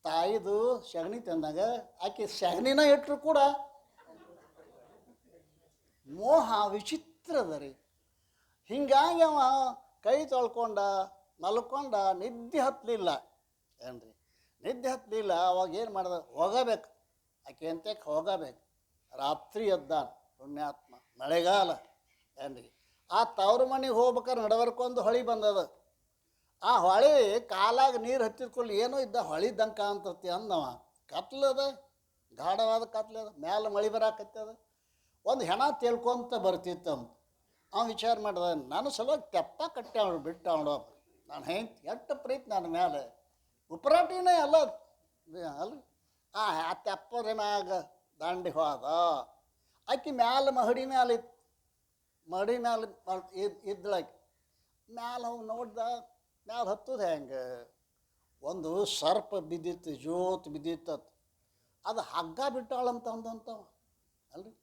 ತಾಯಿದು ಸಗಣಿ ತಿಂದಾಗ ಆಕೆ ಸಗಣಿನ ಇಟ್ಟರು ಕೂಡ ಮೋಹ ವಿಚಿತ್ರದ ರೀ. ಹಿಂಗಾಗಿ ಅವ ಕೈ ತೊಳ್ಕೊಂಡ ಮಲ್ಕೊಂಡ, ನಿದ್ದೆ ಹತ್ತಲಿಲ್ಲ ಏನ್ರಿ, ನಿದ್ದೆ ಹತ್ತಲಿಲ್ಲ. ಅವಾಗ ಏನು ಮಾಡ್ದ, ಹೋಗಬೇಕು ಆಕೆ ಅಂತಕ್ಕೆ ಹೋಗಬೇಕು. ರಾತ್ರಿ ಎದ್ದಾನ ಪುಣ್ಯಾತ್ಮ, ಮಳೆಗಾಲ ಏನ್ರಿ. ಆ ತವ್ರ ಮನೆಗೆ ಹೋಗ್ಬೇಕಾದ್ರೆ ನಡವರ್ಕೊಂದು ಹೊಳಿ ಬಂದದ. ಆ ಹೊಳಿ ಕಾಲಾಗ ನೀರು ಹತ್ತಿದ್ಕೊಳ್ಳಿ ಏನೋ ಇದ್ದ ಹೊಳಿ ದಂಕ ಅಂತತಿ ಅಂದವ. ಕತ್ಲದ, ಗಾಢವಾದ ಕತ್ಲದ, ಮ್ಯಾಲೆ ಮಳೆ ಬರಾಕತ್ತದ. ಒಂದು ಹೆಣ ತೇಲ್ಕೊಂತ ಬರ್ತಿತ್ತು ಅಂತ ಅವ್ನು ವಿಚಾರ ಮಾಡಿದ, ನಾನು ಸಲುವಾಗಿ ತೆಪ್ಪ ಕಟ್ಟಿ ಅವಳು ಬಿಟ್ಟು ಅವಳು ನಾನು ಹೆಂಗೆ ಎಷ್ಟು ಪ್ರೀತಿ ನನ್ನ ಮೇಲೆ ಉಪರಾಟಿನೇ ಅಲ್ಲ ಅಲ್ಲ. ಆ ತೆಪ್ಪದ ಮ್ಯಾಗ ದಾಂಡಿ ಹೋದ. ಆಕೆ ಮ್ಯಾಲೆ ಮಹಡಿ ಮ್ಯಾಲೆ ಮಹಡಿ ಮ್ಯಾಲೆ ಇದ್ದಳಾಕಿ. ಮ್ಯಾಲೆ ಅವ್ನು ನೋಡ್ದ, ಮ್ಯಾಲೆ ಹತ್ತದ ಹೆಂಗೆ ಒಂದು ಸರ್ಪ ಬಿದ್ದಿತ್ತು, ಜೋತ್ ಬಿದ್ದಿತ್ತತ್. ಅದು ಹಗ್ಗ ಬಿಟ್ಟಾಳಂತ ಅಂದಂತವ ಅಲ್ರಿ.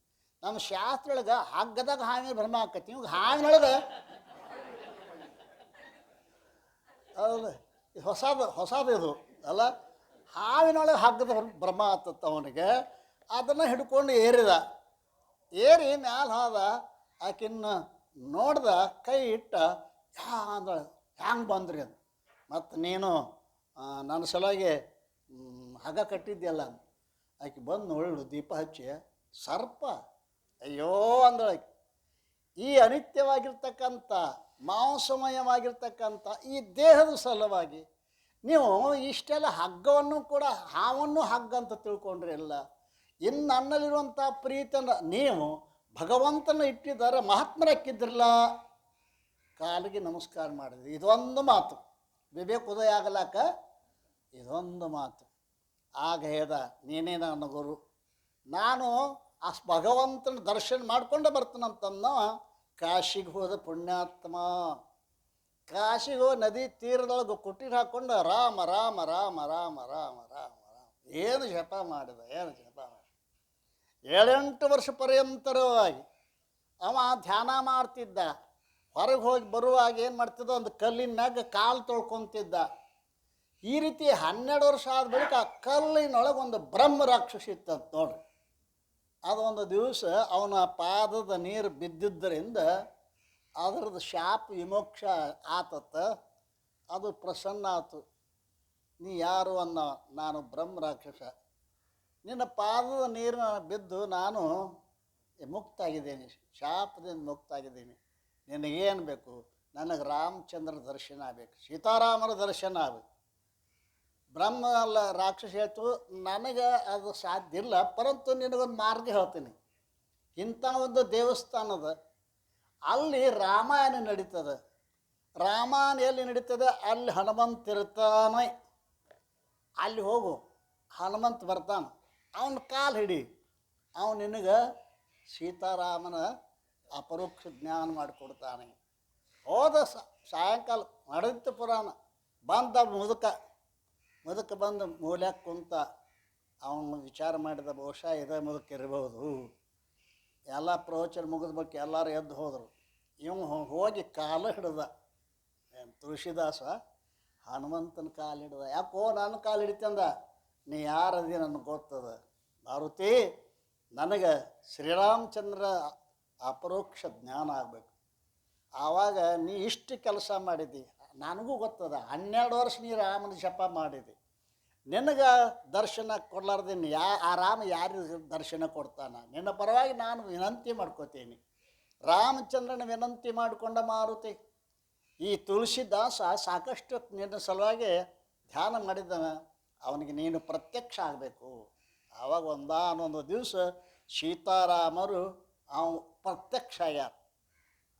ನಮ್ಮ ಶಾಸ್ತ್ರೊಳಗೆ ಹಗ್ಗದಾಗ ಹಾವಿನ ಭ್ರಮ ಆಕತಿ. ಇವಾಗ ಹಾವಿನೊಳಗೆ ಹೌದು, ಹೊಸದು ಇದು ಅಲ್ಲ. ಹಾವಿನೊಳಗೆ ಹಗ್ಗದ ಭ್ರಮ ಆತತ್ತ ಅವನಿಗೆ. ಅದನ್ನು ಹಿಡ್ಕೊಂಡು ಏರಿದ. ಏರಿ ಮ್ಯಾಲೆ ಹೋದ. ಆಕಿನ್ನ ನೋಡ್ದ, ಕೈ ಇಟ್ಟ, ಅಂದ್ರೆ ಹ್ಯಾಂಗೆ ಬಂದ್ರಿ ಅದು. ಮತ್ತು ನೀನು ನನ್ನ ಸಲುವಾಗಿ ಹಗ್ಗ ಕಟ್ಟಿದ್ಯಲ್ಲ. ಆಕೆ ಬಂದು ನೋಡು ದೀಪ ಹಚ್ಚಿ, ಸರ್ಪ ಅಯ್ಯೋ ಅಂದಳಾಕೆ. ಈ ಅನಿತ್ಯವಾಗಿರ್ತಕ್ಕಂಥ ಮಾಂಸಮಯವಾಗಿರ್ತಕ್ಕಂಥ ಈ ದೇಹದ ಸಲುವಾಗಿ ನೀವು ಇಷ್ಟೆಲ್ಲ ಹಗ್ಗವನ್ನು ಕೂಡ ಹಾವನ್ನು ಹಗ್ಗ ಅಂತ ತಿಳ್ಕೊಂಡ್ರಿ ಎಲ್ಲ. ಇನ್ನು ನನ್ನಲ್ಲಿರುವಂಥ ಪ್ರೀತನ ನೀವು ಭಗವಂತನ ಇಟ್ಟಿದ್ದಾರೆ, ಮಹಾತ್ಮರಕ್ಕಿದ್ರಲ್ಲ, ಕಾಲಿಗೆ ನಮಸ್ಕಾರ ಮಾಡಿದ್ರಿ. ಇದೊಂದು ಮಾತು ವಿವೇಕ ಉದಯ ಆಗಲಾಕ ಇದೊಂದು ಮಾತು. ಆಗ ಹೇಳ್ದ, ನೀನೇ ನನ್ನ ಗುರು, ನಾನು ಆ ಭಗವಂತನ ದರ್ಶನ ಮಾಡ್ಕೊಂಡೆ ಬರ್ತಾನಂತಂದ. ಕಾಶಿಗೆ ಹೋದ ಪುಣ್ಯಾತ್ಮ. ಕಾಶಿಗೆ ಹೋಗಿ ನದಿ ತೀರದೊಳಗೆ ಕುಟೀರ ಹಾಕ್ಕೊಂಡು ರಾಮ ರಾಮ ರಾಮ ರಾಮ ರಾಮ ರಾಮ ರಾಮ ಏನು ಜಪ ಮಾಡಿದ, ಏನು ಜಪ ಮಾಡಿದ. 7-8 ವರ್ಷ ಪರ್ಯಂತರವಾಗಿ ಅವ ಧ್ಯಾನ ಮಾಡ್ತಿದ್ದ. ಹೊರಗೆ ಹೋಗಿ ಬರುವಾಗ ಏನು ಮಾಡ್ತಿದ್ದ, ಒಂದು ಕಲ್ಲಿನ ಮ್ಯಾಗ ಕಾಲು ತೊಳ್ಕೊತಿದ್ದ. ಈ ರೀತಿ 12 ವರ್ಷ ಆದ ಬಳಿಕ ಆ ಕಲ್ಲಿನೊಳಗೆ ಒಂದು ಬ್ರಹ್ಮ ರಾಕ್ಷಸಿ ಇತ್ತಂತ ನೋಡ್ರಿ. ಅದೊಂದು ದಿವಸ ಅವನ ಪಾದದ ನೀರು ಬಿದ್ದಿದ್ದರಿಂದ ಅದರದ್ದು ಶಾಪ ವಿಮೋಕ್ಷ ಆತತ್ತ. ಅದು ಪ್ರಸನ್ನ ಆತು. ನೀ ಯಾರು ಅನ್ನೋ, ನಾನು ಬ್ರಹ್ಮ ರಾಕ್ಷಸ, ನಿನ್ನ ಪಾದದ ನೀರಿನ ಬಿದ್ದು ನಾನು ಮುಕ್ತಾಗಿದ್ದೀನಿ, ಶಾಪದಿಂದ ಮುಕ್ತಾಗಿದ್ದೀನಿ. ನಿನಗೇನು ಬೇಕು? ನನಗೆ ರಾಮಚಂದ್ರ ದರ್ಶನ ಆಗಬೇಕು, ಸೀತಾರಾಮರ ದರ್ಶನ ಆಗಬೇಕು. ಬ್ರಹ್ಮ ಅಲ್ಲ ರಾಕ್ಷಸ ಹೇಳ್ತು, ನನಗೆ ಅದು ಸಾಧ್ಯ ಇಲ್ಲ, ಪರಂತು ನಿನಗೊಂದು ಮಾರ್ಗ ಹೇಳ್ತೀನಿ. ಇಂಥ ಒಂದು ದೇವಸ್ಥಾನದ ಅಲ್ಲಿ ರಾಮಾಯಣ ನಡೀತದೆ. ರಾಮಾಯಣ ಎಲ್ಲಿ ನಡೀತದೆ ಅಲ್ಲಿ ಹನುಮಂತ ಇರ್ತಾನೆ. ಅಲ್ಲಿ ಹೋಗು, ಹನುಮಂತ ಬರ್ತಾನೆ, ಅವನ ಕಾಲು ಹಿಡಿ, ಅವನು ನಿನಗೆ ಸೀತಾರಾಮನ ಅಪರೋಕ್ಷ ಜ್ಞಾನ ಮಾಡಿಕೊಡ್ತಾನೆ. ಹೋದ ಸಾಯಂಕಾಲ ನಡೆದಿತ್ತು ಪುರಾಣ. ಬಂದ ಮುದುಕ ಬಂದು ಮೂಲ್ಯಾಕ ಕುಂತ. ಅವನು ವಿಚಾರ ಮಾಡಿದ ಬಹುಶಃ ಇದೇ ಮೂಲಕ ಇರಬಹುದು. ಎಲ್ಲ ಪ್ರವಚನ ಮುಗಿದ ಬಗ್ಗೆ ಎಲ್ಲರೂ ಎದ್ದು ಹೋದರು. ಇವು ಹೋಗಿ ಕಾಲು ಹಿಡ್ದ. ಏನು ತುಳಸಿದಾಸ ಹನುಮಂತನ ಕಾಲು ಹಿಡ್ದ. ಯಾಕೋ ನನ್ನ ಕಾಲು ಹಿಡಿತಂದ. ನೀ ಯಾರದಿ ನನಗೆ ಗೊತ್ತದ ಮಾರುತಿ, ನನಗೆ ಶ್ರೀರಾಮಚಂದ್ರ ಅಪರೋಕ್ಷ ಜ್ಞಾನ ಆಗಬೇಕು. ಆವಾಗ ನೀ ಇಷ್ಟು ಕೆಲಸ ಮಾಡಿದ್ದಿ, ನನಗೂ ಗೊತ್ತದ. 12 ವರ್ಷ ನೀ ರಾಮನ ಜಪ ಮಾಡಿದಿ. ನಿನಗೆ ದರ್ಶನ ಕೊಡ್ಲಾರ್ದೇನು ಆ ರಾಮ ಯಾರಿಗೆ ದರ್ಶನ ಕೊಡ್ತಾನ? ನಿನ್ನ ಪರವಾಗಿ ನಾನು ವಿನಂತಿ ಮಾಡ್ಕೋತೀನಿ. ರಾಮಚಂದ್ರನ ವಿನಂತಿ ಮಾಡಿಕೊಂಡ ಮಾರುತಿ. ಈ ತುಳಸಿದಾಸ ಸಾಕಷ್ಟು ನಿನ್ನ ಸಲುವಾಗಿ ಧ್ಯಾನ ಮಾಡಿದ್ದಾನ. ಅವನಿಗೆ ನೀನು ಪ್ರತ್ಯಕ್ಷ ಆಗಬೇಕು. ಆವಾಗ ಒಂದಾನೊಂದು ದಿವಸ ಸೀತಾರಾಮರು ಪ್ರತ್ಯಕ್ಷ ಆಗ್ಯಾರ.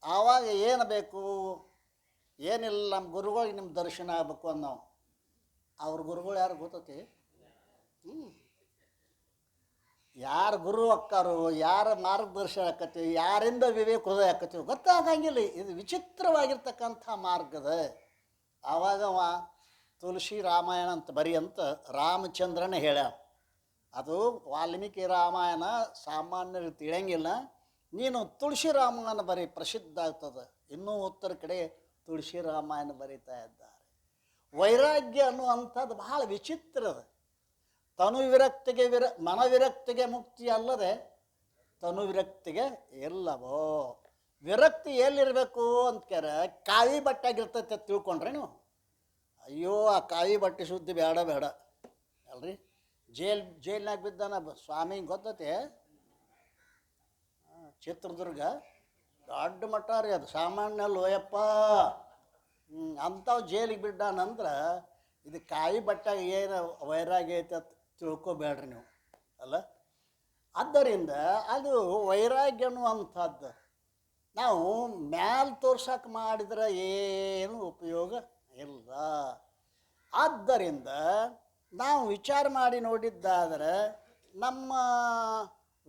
ಆವಾಗ ಏನು ಬೇಕು? ಏನಿಲ್ಲ, ನಮ್ಮ ಗುರುಗಳಿಗೆ ನಿಮ್ಮ ದರ್ಶನ ಆಗಬೇಕು ಅನ್ನೋ. ಅವ್ರ ಗುರುಗಳು ಯಾರು ಗೊತ್ತತಿ? ಯಾರು ಗುರು ಅಕ್ಕಾರು, ಯಾರ ಮಾರ್ಗದರ್ಶನ ಆಕತ್ತೀವಿ, ಯಾರಿಂದ ವಿವೇಕ ಹೃದಯ ಆಕತ್ತೀವಿ ಗೊತ್ತಾಗಂಗಿಲ್ಲ. ಇದು ವಿಚಿತ್ರವಾಗಿರ್ತಕ್ಕಂಥ ಮಾರ್ಗದ. ಆವಾಗ ತುಳಸಿ ರಾಮಾಯಣ ಅಂತ ಬರಿ ಅಂತ ರಾಮಚಂದ್ರನ ಹೇಳ್ಯ. ಅದು ವಾಲ್ಮೀಕಿ ರಾಮಾಯಣ ಸಾಮಾನ್ಯರಿಗೆ ತಿಳಿಯಂಗಿಲ್ಲ. ನೀನು ತುಳಸಿ ರಾಮಾಯಣ ಬರೀ ಪ್ರಸಿದ್ಧ ಆಗ್ತದೆ. ಇನ್ನೂ ಉತ್ತರ ಕಡೆ ತುಳಸಿ ರಾಮಾಯಣ ಬರೀತಾ ಇದ್ದಾರೆ. ವೈರಾಗ್ಯ ಅನ್ನುವಂಥದ್ದು ಬಹಳ ವಿಚಿತ್ರದ. ತನು ವಿರಕ್ತಿಗೆ ಮನವಿರಕ್ತಿಗೆ ಮುಕ್ತಿ ಅಲ್ಲದೆ ತನು ವಿರಕ್ತಿಗೆ ಇಲ್ಲವೋ. ವಿರಕ್ತಿ ಎಲ್ಲಿರಬೇಕು ಅಂತ ಕಾವಿ ಬಟ್ಟೆಗಿರ್ತೈತೆ ಅಂತ ತಿಳ್ಕೊಂಡ್ರೆ ನೀವು. ಅಯ್ಯೋ, ಆ ಕಾವಿ ಬಟ್ಟೆ ಸುದ್ದಿ ಬೇಡ ಬೇಡ ಅಲ್ರಿ. ಜೈಲ್ನಾಗ ಬಿದ್ದಾನ ಸ್ವಾಮಿ ಗೊತ್ತತೆ. ಚಿತ್ರದುರ್ಗ ದೊಡ್ಡ ಮಠ ರೀ ಅದು, ಸಾಮಾನ್ಯ ಲೋಯಪ್ಪ. ಅಂಥವು ಜೈಲಿಗೆ ಬಿಟ್ಟಾನಂದ್ರೆ ಇದು ಕಾಯಿ ಬಟ್ಟಾಗ ಏನು ವೈರಾಗ್ಯ ಐತೆ ಅಂತ ತಿಳ್ಕೊಬೇಡ್ರಿ ನೀವು ಅಲ್ಲ. ಆದ್ದರಿಂದ ಅದು ವೈರಾಗ್ಯ ಅನ್ನುವಂಥದ್ದು ನಾವು ಮ್ಯಾಲೆ ತೋರ್ಸಕ್ಕೆ ಮಾಡಿದ್ರೆ ಏನು ಉಪಯೋಗ ಇಲ್ಲ. ಆದ್ದರಿಂದ ನಾವು ವಿಚಾರ ಮಾಡಿ ನೋಡಿದ್ದಾದರೆ ನಮ್ಮ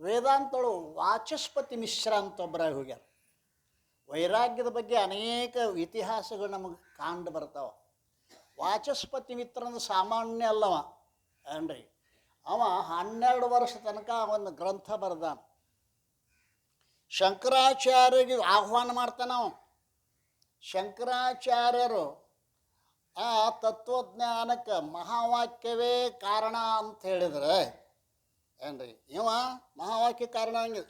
ವೇದಾಂತಗಳು ವಾಚಸ್ಪತಿ ಮಿಶ್ರ ಅಂತ ಒಬ್ಬರಾಗಿ ಹೋಗ್ಯಾರ. ವೈರಾಗ್ಯದ ಬಗ್ಗೆ ಅನೇಕ ಇತಿಹಾಸಗಳು ನಮಗೆ ಕಂಡು ಬರ್ತಾವೆ. ವಾಚಸ್ಪತಿ ಮಿತ್ರನ ಸಾಮಾನ್ಯ ಅಲ್ಲವ ಏನ್ರಿ. ಅವ 12 ವರ್ಷ ತನಕ ಒಂದು ಗ್ರಂಥ ಬರೆದಾನ. ಶಂಕರಾಚಾರ್ಯರಿಗೆ ಆಹ್ವಾನ ಮಾಡ್ತಾನವ. ಶಂಕರಾಚಾರ್ಯರು ಆ ತತ್ವಜ್ಞಾನಕ್ಕೆ ಮಹಾವಾಕ್ಯವೇ ಕಾರಣ ಅಂತ ಹೇಳಿದರೆ ಏನ್ರಿ, ಇವ ಮಹಾವಾಕ್ಯ ಕಾರಣ ಹಂಗೆ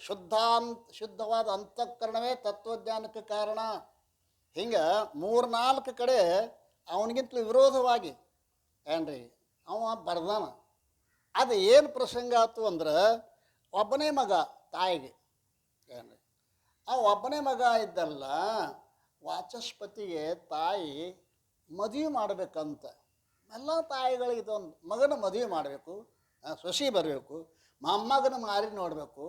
ಶುದ್ಧವಾದ ಅಂತಃಕರಣವೇ ತತ್ವಜ್ಞಾನಕ್ಕೆ ಕಾರಣ. ಹಿಂಗೆ 3-4 ಕಡೆ ಅವನಿಗಿಂತಲೂ ವಿರೋಧವಾಗಿ ಏನ್ರಿ ಅವ ಬರ್ದಾನ. ಅದು ಏನು ಪ್ರಸಂಗ ಆಯ್ತು ಅಂದ್ರೆ, ಒಬ್ಬನೇ ಮಗ ತಾಯಿಗೆ ಏನ್ರಿ, ಆ ಒಬ್ಬನೇ ಮಗ ಇದ್ದಲ್ಲ ವಾಚಸ್ಪತಿಗೆ ತಾಯಿ ಮದುವೆ ಮಾಡಬೇಕಂತ. ಎಲ್ಲ ತಾಯಿಗಳಿಗೆ ಇದೊಂದು ಮಗನ ಮದುವೆ ಮಾಡಬೇಕು, ಸೊಸಿ ಬರಬೇಕು, ಮೊಮ್ಮಗನ ಮಾರಿ ನೋಡಬೇಕು,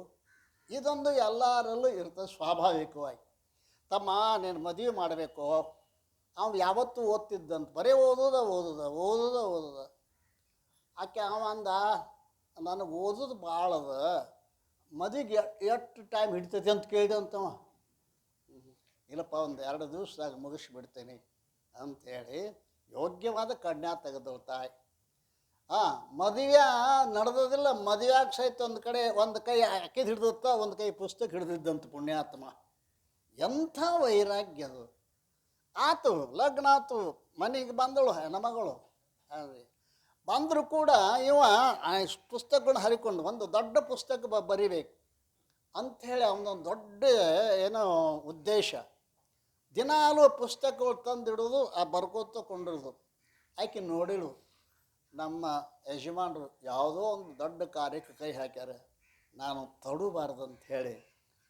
ಇದೊಂದು ಎಲ್ಲರಲ್ಲೂ ಇರ್ತದೆ ಸ್ವಾಭಾವಿಕವಾಗಿ. ತಮ್ಮ ನೀನು ಮದುವೆ ಮಾಡಬೇಕು. ಅವ್ನು ಯಾವತ್ತೂ ಓದ್ತಿದ್ದಂತ, ಬರೀ ಓದೋದ. ಆಕೆ ಅವ ಅಂದ, ನನಗೆ ಓದೋದು ಭಾಳ ಅದ, ಮದುವೆಗೆ ಎಷ್ಟು ಟೈಮ್ ಹಿಡಿತೈತಿ ಅಂತ ಕೇಳಿದೆ ಅಂತವ. ಇಲ್ಲಪ್ಪ, 1-2 ದಿವಸದಾಗ ಮುಗಿಸ್ಬಿಡ್ತೇನೆ ಅಂಥೇಳಿ ಯೋಗ್ಯವಾದ ಕನ್ಯಾ ತೆಗೆದಳು ತಾಯಿ. ಮದುವೆ ನಡೆದೋದಿಲ್ಲ. ಮದುವೆಯಾಗ ಸಹಿತ ಒಂದು ಕೈ ಅಕ್ಕಿದು ಹಿಡ್ದಿತ್ತ, ಒಂದು ಕೈ ಪುಸ್ತಕ ಹಿಡ್ದಿದ್ದಂತ ಪುಣ್ಯಾತ್ಮ. ಎಂಥ ವೈರಾಗ್ಯ ಅದು. ಆತು, ಲಗ್ನ ಆತು, ಮನೆಗೆ ಬಂದಳು ಹೆಣ್ಮಗಳು. ಬಂದರೂ ಕೂಡ ಇವ ಪುಸ್ತಕಗಳನ್ನ ಹರಿಕೊಂಡು ಒಂದು ದೊಡ್ಡ ಪುಸ್ತಕ ಬರಿಬೇಕು ಅಂಥೇಳಿ ಅವನೊಂದು ದೊಡ್ಡ ಏನೋ ಉದ್ದೇಶ. ದಿನಾಲೂ ಪುಸ್ತಕಗಳು ತಂದಿಡೋದು, ಬರ್ಕೋತ ಕೊಂಡಿರೋದು. ಆಕೆ ನೋಡಿಳು, ನಮ್ಮ ಯಜಮಾನರು ಯಾವುದೋ ಒಂದು ದೊಡ್ಡ ಕಾರ್ಯಕ್ಕೆ ಕೈ ಹಾಕ್ಯಾರ, ನಾನು ತಡಬಾರ್ದಂತ ಹೇಳಿ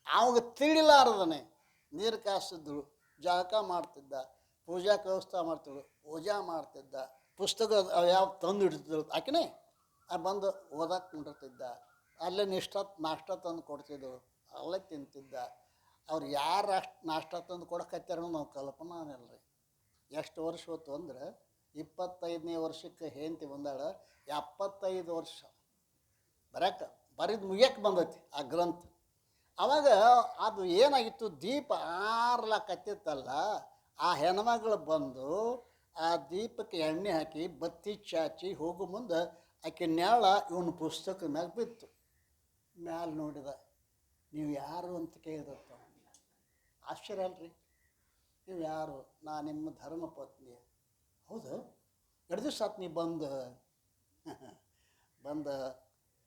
ಅವಾಗ ತಿಳಿಲಾರ್ದನೆ ನೀರು ಕಾಯಿಸಿದ್ರು, ಜಳಕ ಮಾಡ್ತಿದ್ದ, ಪೂಜಾ ವ್ಯವಸ್ಥೆ ಮಾಡ್ತಿದ್ಳು, ಪೂಜಾ ಮಾಡ್ತಿದ್ದ, ಪುಸ್ತಕ ಯಾವ ತಂದು ಇಡ್ತಿದ್ದಳು ಆಕೆನೇ ಬಂದು ಓದಕ್ಕೆ ಕುಂಡಿರ್ತಿದ್ದ. ಅಲ್ಲೇ ನಾಷ್ಟ ತಂದು ಕೊಡ್ತಿದ್ದಳು, ಅಲ್ಲೇ ತಿಂತಿದ್ದ. ಅವ್ರು ಯಾರು ಅಷ್ಟು ನಾಷ್ಟ ತಂದು ಕೊಡಕತ್ತಾರ ನಾವು ಕಲ್ಪನೆ ಇಲ್ರಿ. ಎಷ್ಟು ವರ್ಷ ಹೊತ್ತು ಅಂದ್ರೆ 25ನೇ ವರ್ಷಕ್ಕೆ ಹೆಂಡತಿ ಬಂದಾಳ. 75 ವರ್ಷ ಬರಿದು ಮುಗಿಯಕ್ಕೆ ಬಂದೈತಿ ಆ ಗ್ರಂಥ. ಆವಾಗ ಅದು ಏನಾಗಿತ್ತು, ದೀಪ ಆರ್ಲಕತ್ತಿತ್ತಲ್ಲ, ಆ ಹೆಣ್ಮಗಳು ಬಂದು ಆ ದೀಪಕ್ಕೆ ಎಣ್ಣೆ ಹಾಕಿ ಬತ್ತಿ ಚಾಚಿ ಹೋಗೋ ಮುಂದೆ ಆಕೆ ನ್ಯಾಳ ಇವನ ಪುಸ್ತಕದ ಮ್ಯಾಗ ಬಿತ್ತು. ಮ್ಯಾಲ ನೋಡಿದ. ನೀವು ಯಾರು ಅಂತ ಕೇಳಿದತ್ತ. ಆಶ್ಚರ್ಯ ಅಲ್ರಿ. ನೀವು ಯಾರು? ನಾ ನಿಮ್ಮ ಧರ್ಮಪತ್ನಿ. ಹೌದು, ಎರಡು ದಿವಸ ಆತು ನೀ ಬಂದು.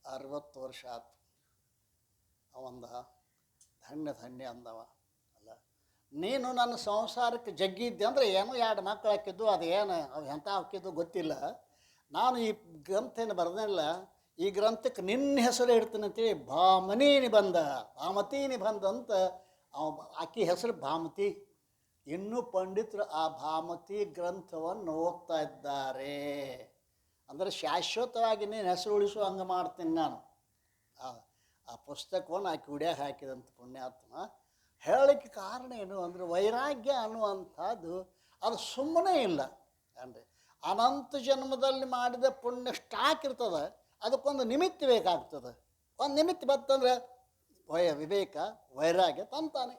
60 ವರ್ಷ ಆತು. ಅವಂದ ಧನ್ಯ ಅಂದವ. ಅಲ್ಲ, ನೀನು ನನ್ನ ಸಂಸಾರಕ್ಕೆ ಜಗ್ಗಿದ್ದೆ ಅಂದರೆ ಏನೋ 2 ಮಕ್ಕಳು ಹಾಕಿದ್ದು, ಅದು ಏನು ಅವು ಎಂಥ ಹಾಕಿದ್ದು ಗೊತ್ತಿಲ್ಲ. ನಾನು ಈ ಗ್ರಂಥ ಏನು ಬರೆದಿಲ್ಲ, ಈ ಗ್ರಂಥಕ್ಕೆ ನಿನ್ನ ಹೆಸರು ಇಡ್ತೀನಿ ಅಂತೇಳಿ ಭಾಮತಿ ನಿಬಂಧ ಅಂತ ಆಕೆ ಹೆಸರು ಭಾಮತಿ. ಇನ್ನೂ ಪಂಡಿತರು ಆ ಭಾಮತಿ ಗ್ರಂಥವನ್ನು ಓದ್ತಾ ಇದ್ದಾರೆ. ಅಂದರೆ ಶಾಶ್ವತವಾಗಿ ನೀನು ಹೆಸರು ಉಳಿಸು ಹಂಗೆ ಮಾಡ್ತೀನಿ ನಾನು. ಆ ಪುಸ್ತಕವನ್ನು ಆಕೆ ಹುಡಿಯಾಗ ಹಾಕಿದಂಥ ಪುಣ್ಯಾತ್ಮ. ಹೇಳಲಿಕ್ಕೆ ಕಾರಣ ಏನು ಅಂದರೆ ವೈರಾಗ್ಯ ಅನ್ನುವಂಥದ್ದು ಅದು ಸುಮ್ಮನೆ ಇಲ್ಲ ಅಂದರೆ ಅನಂತ ಜನ್ಮದಲ್ಲಿ ಮಾಡಿದ ಪುಣ್ಯ ಸ್ಟಾಕ್ ಇರ್ತದೆ. ಅದಕ್ಕೊಂದು ನಿಮಿತ್ತ ಬೇಕಾಗ್ತದೆ. ಒಂದು ನಿಮಿತ್ತ ಬರ್ತಂದ್ರೆ ವಿವೇಕ ವೈರಾಗ್ಯ ತಂತಾನೆ.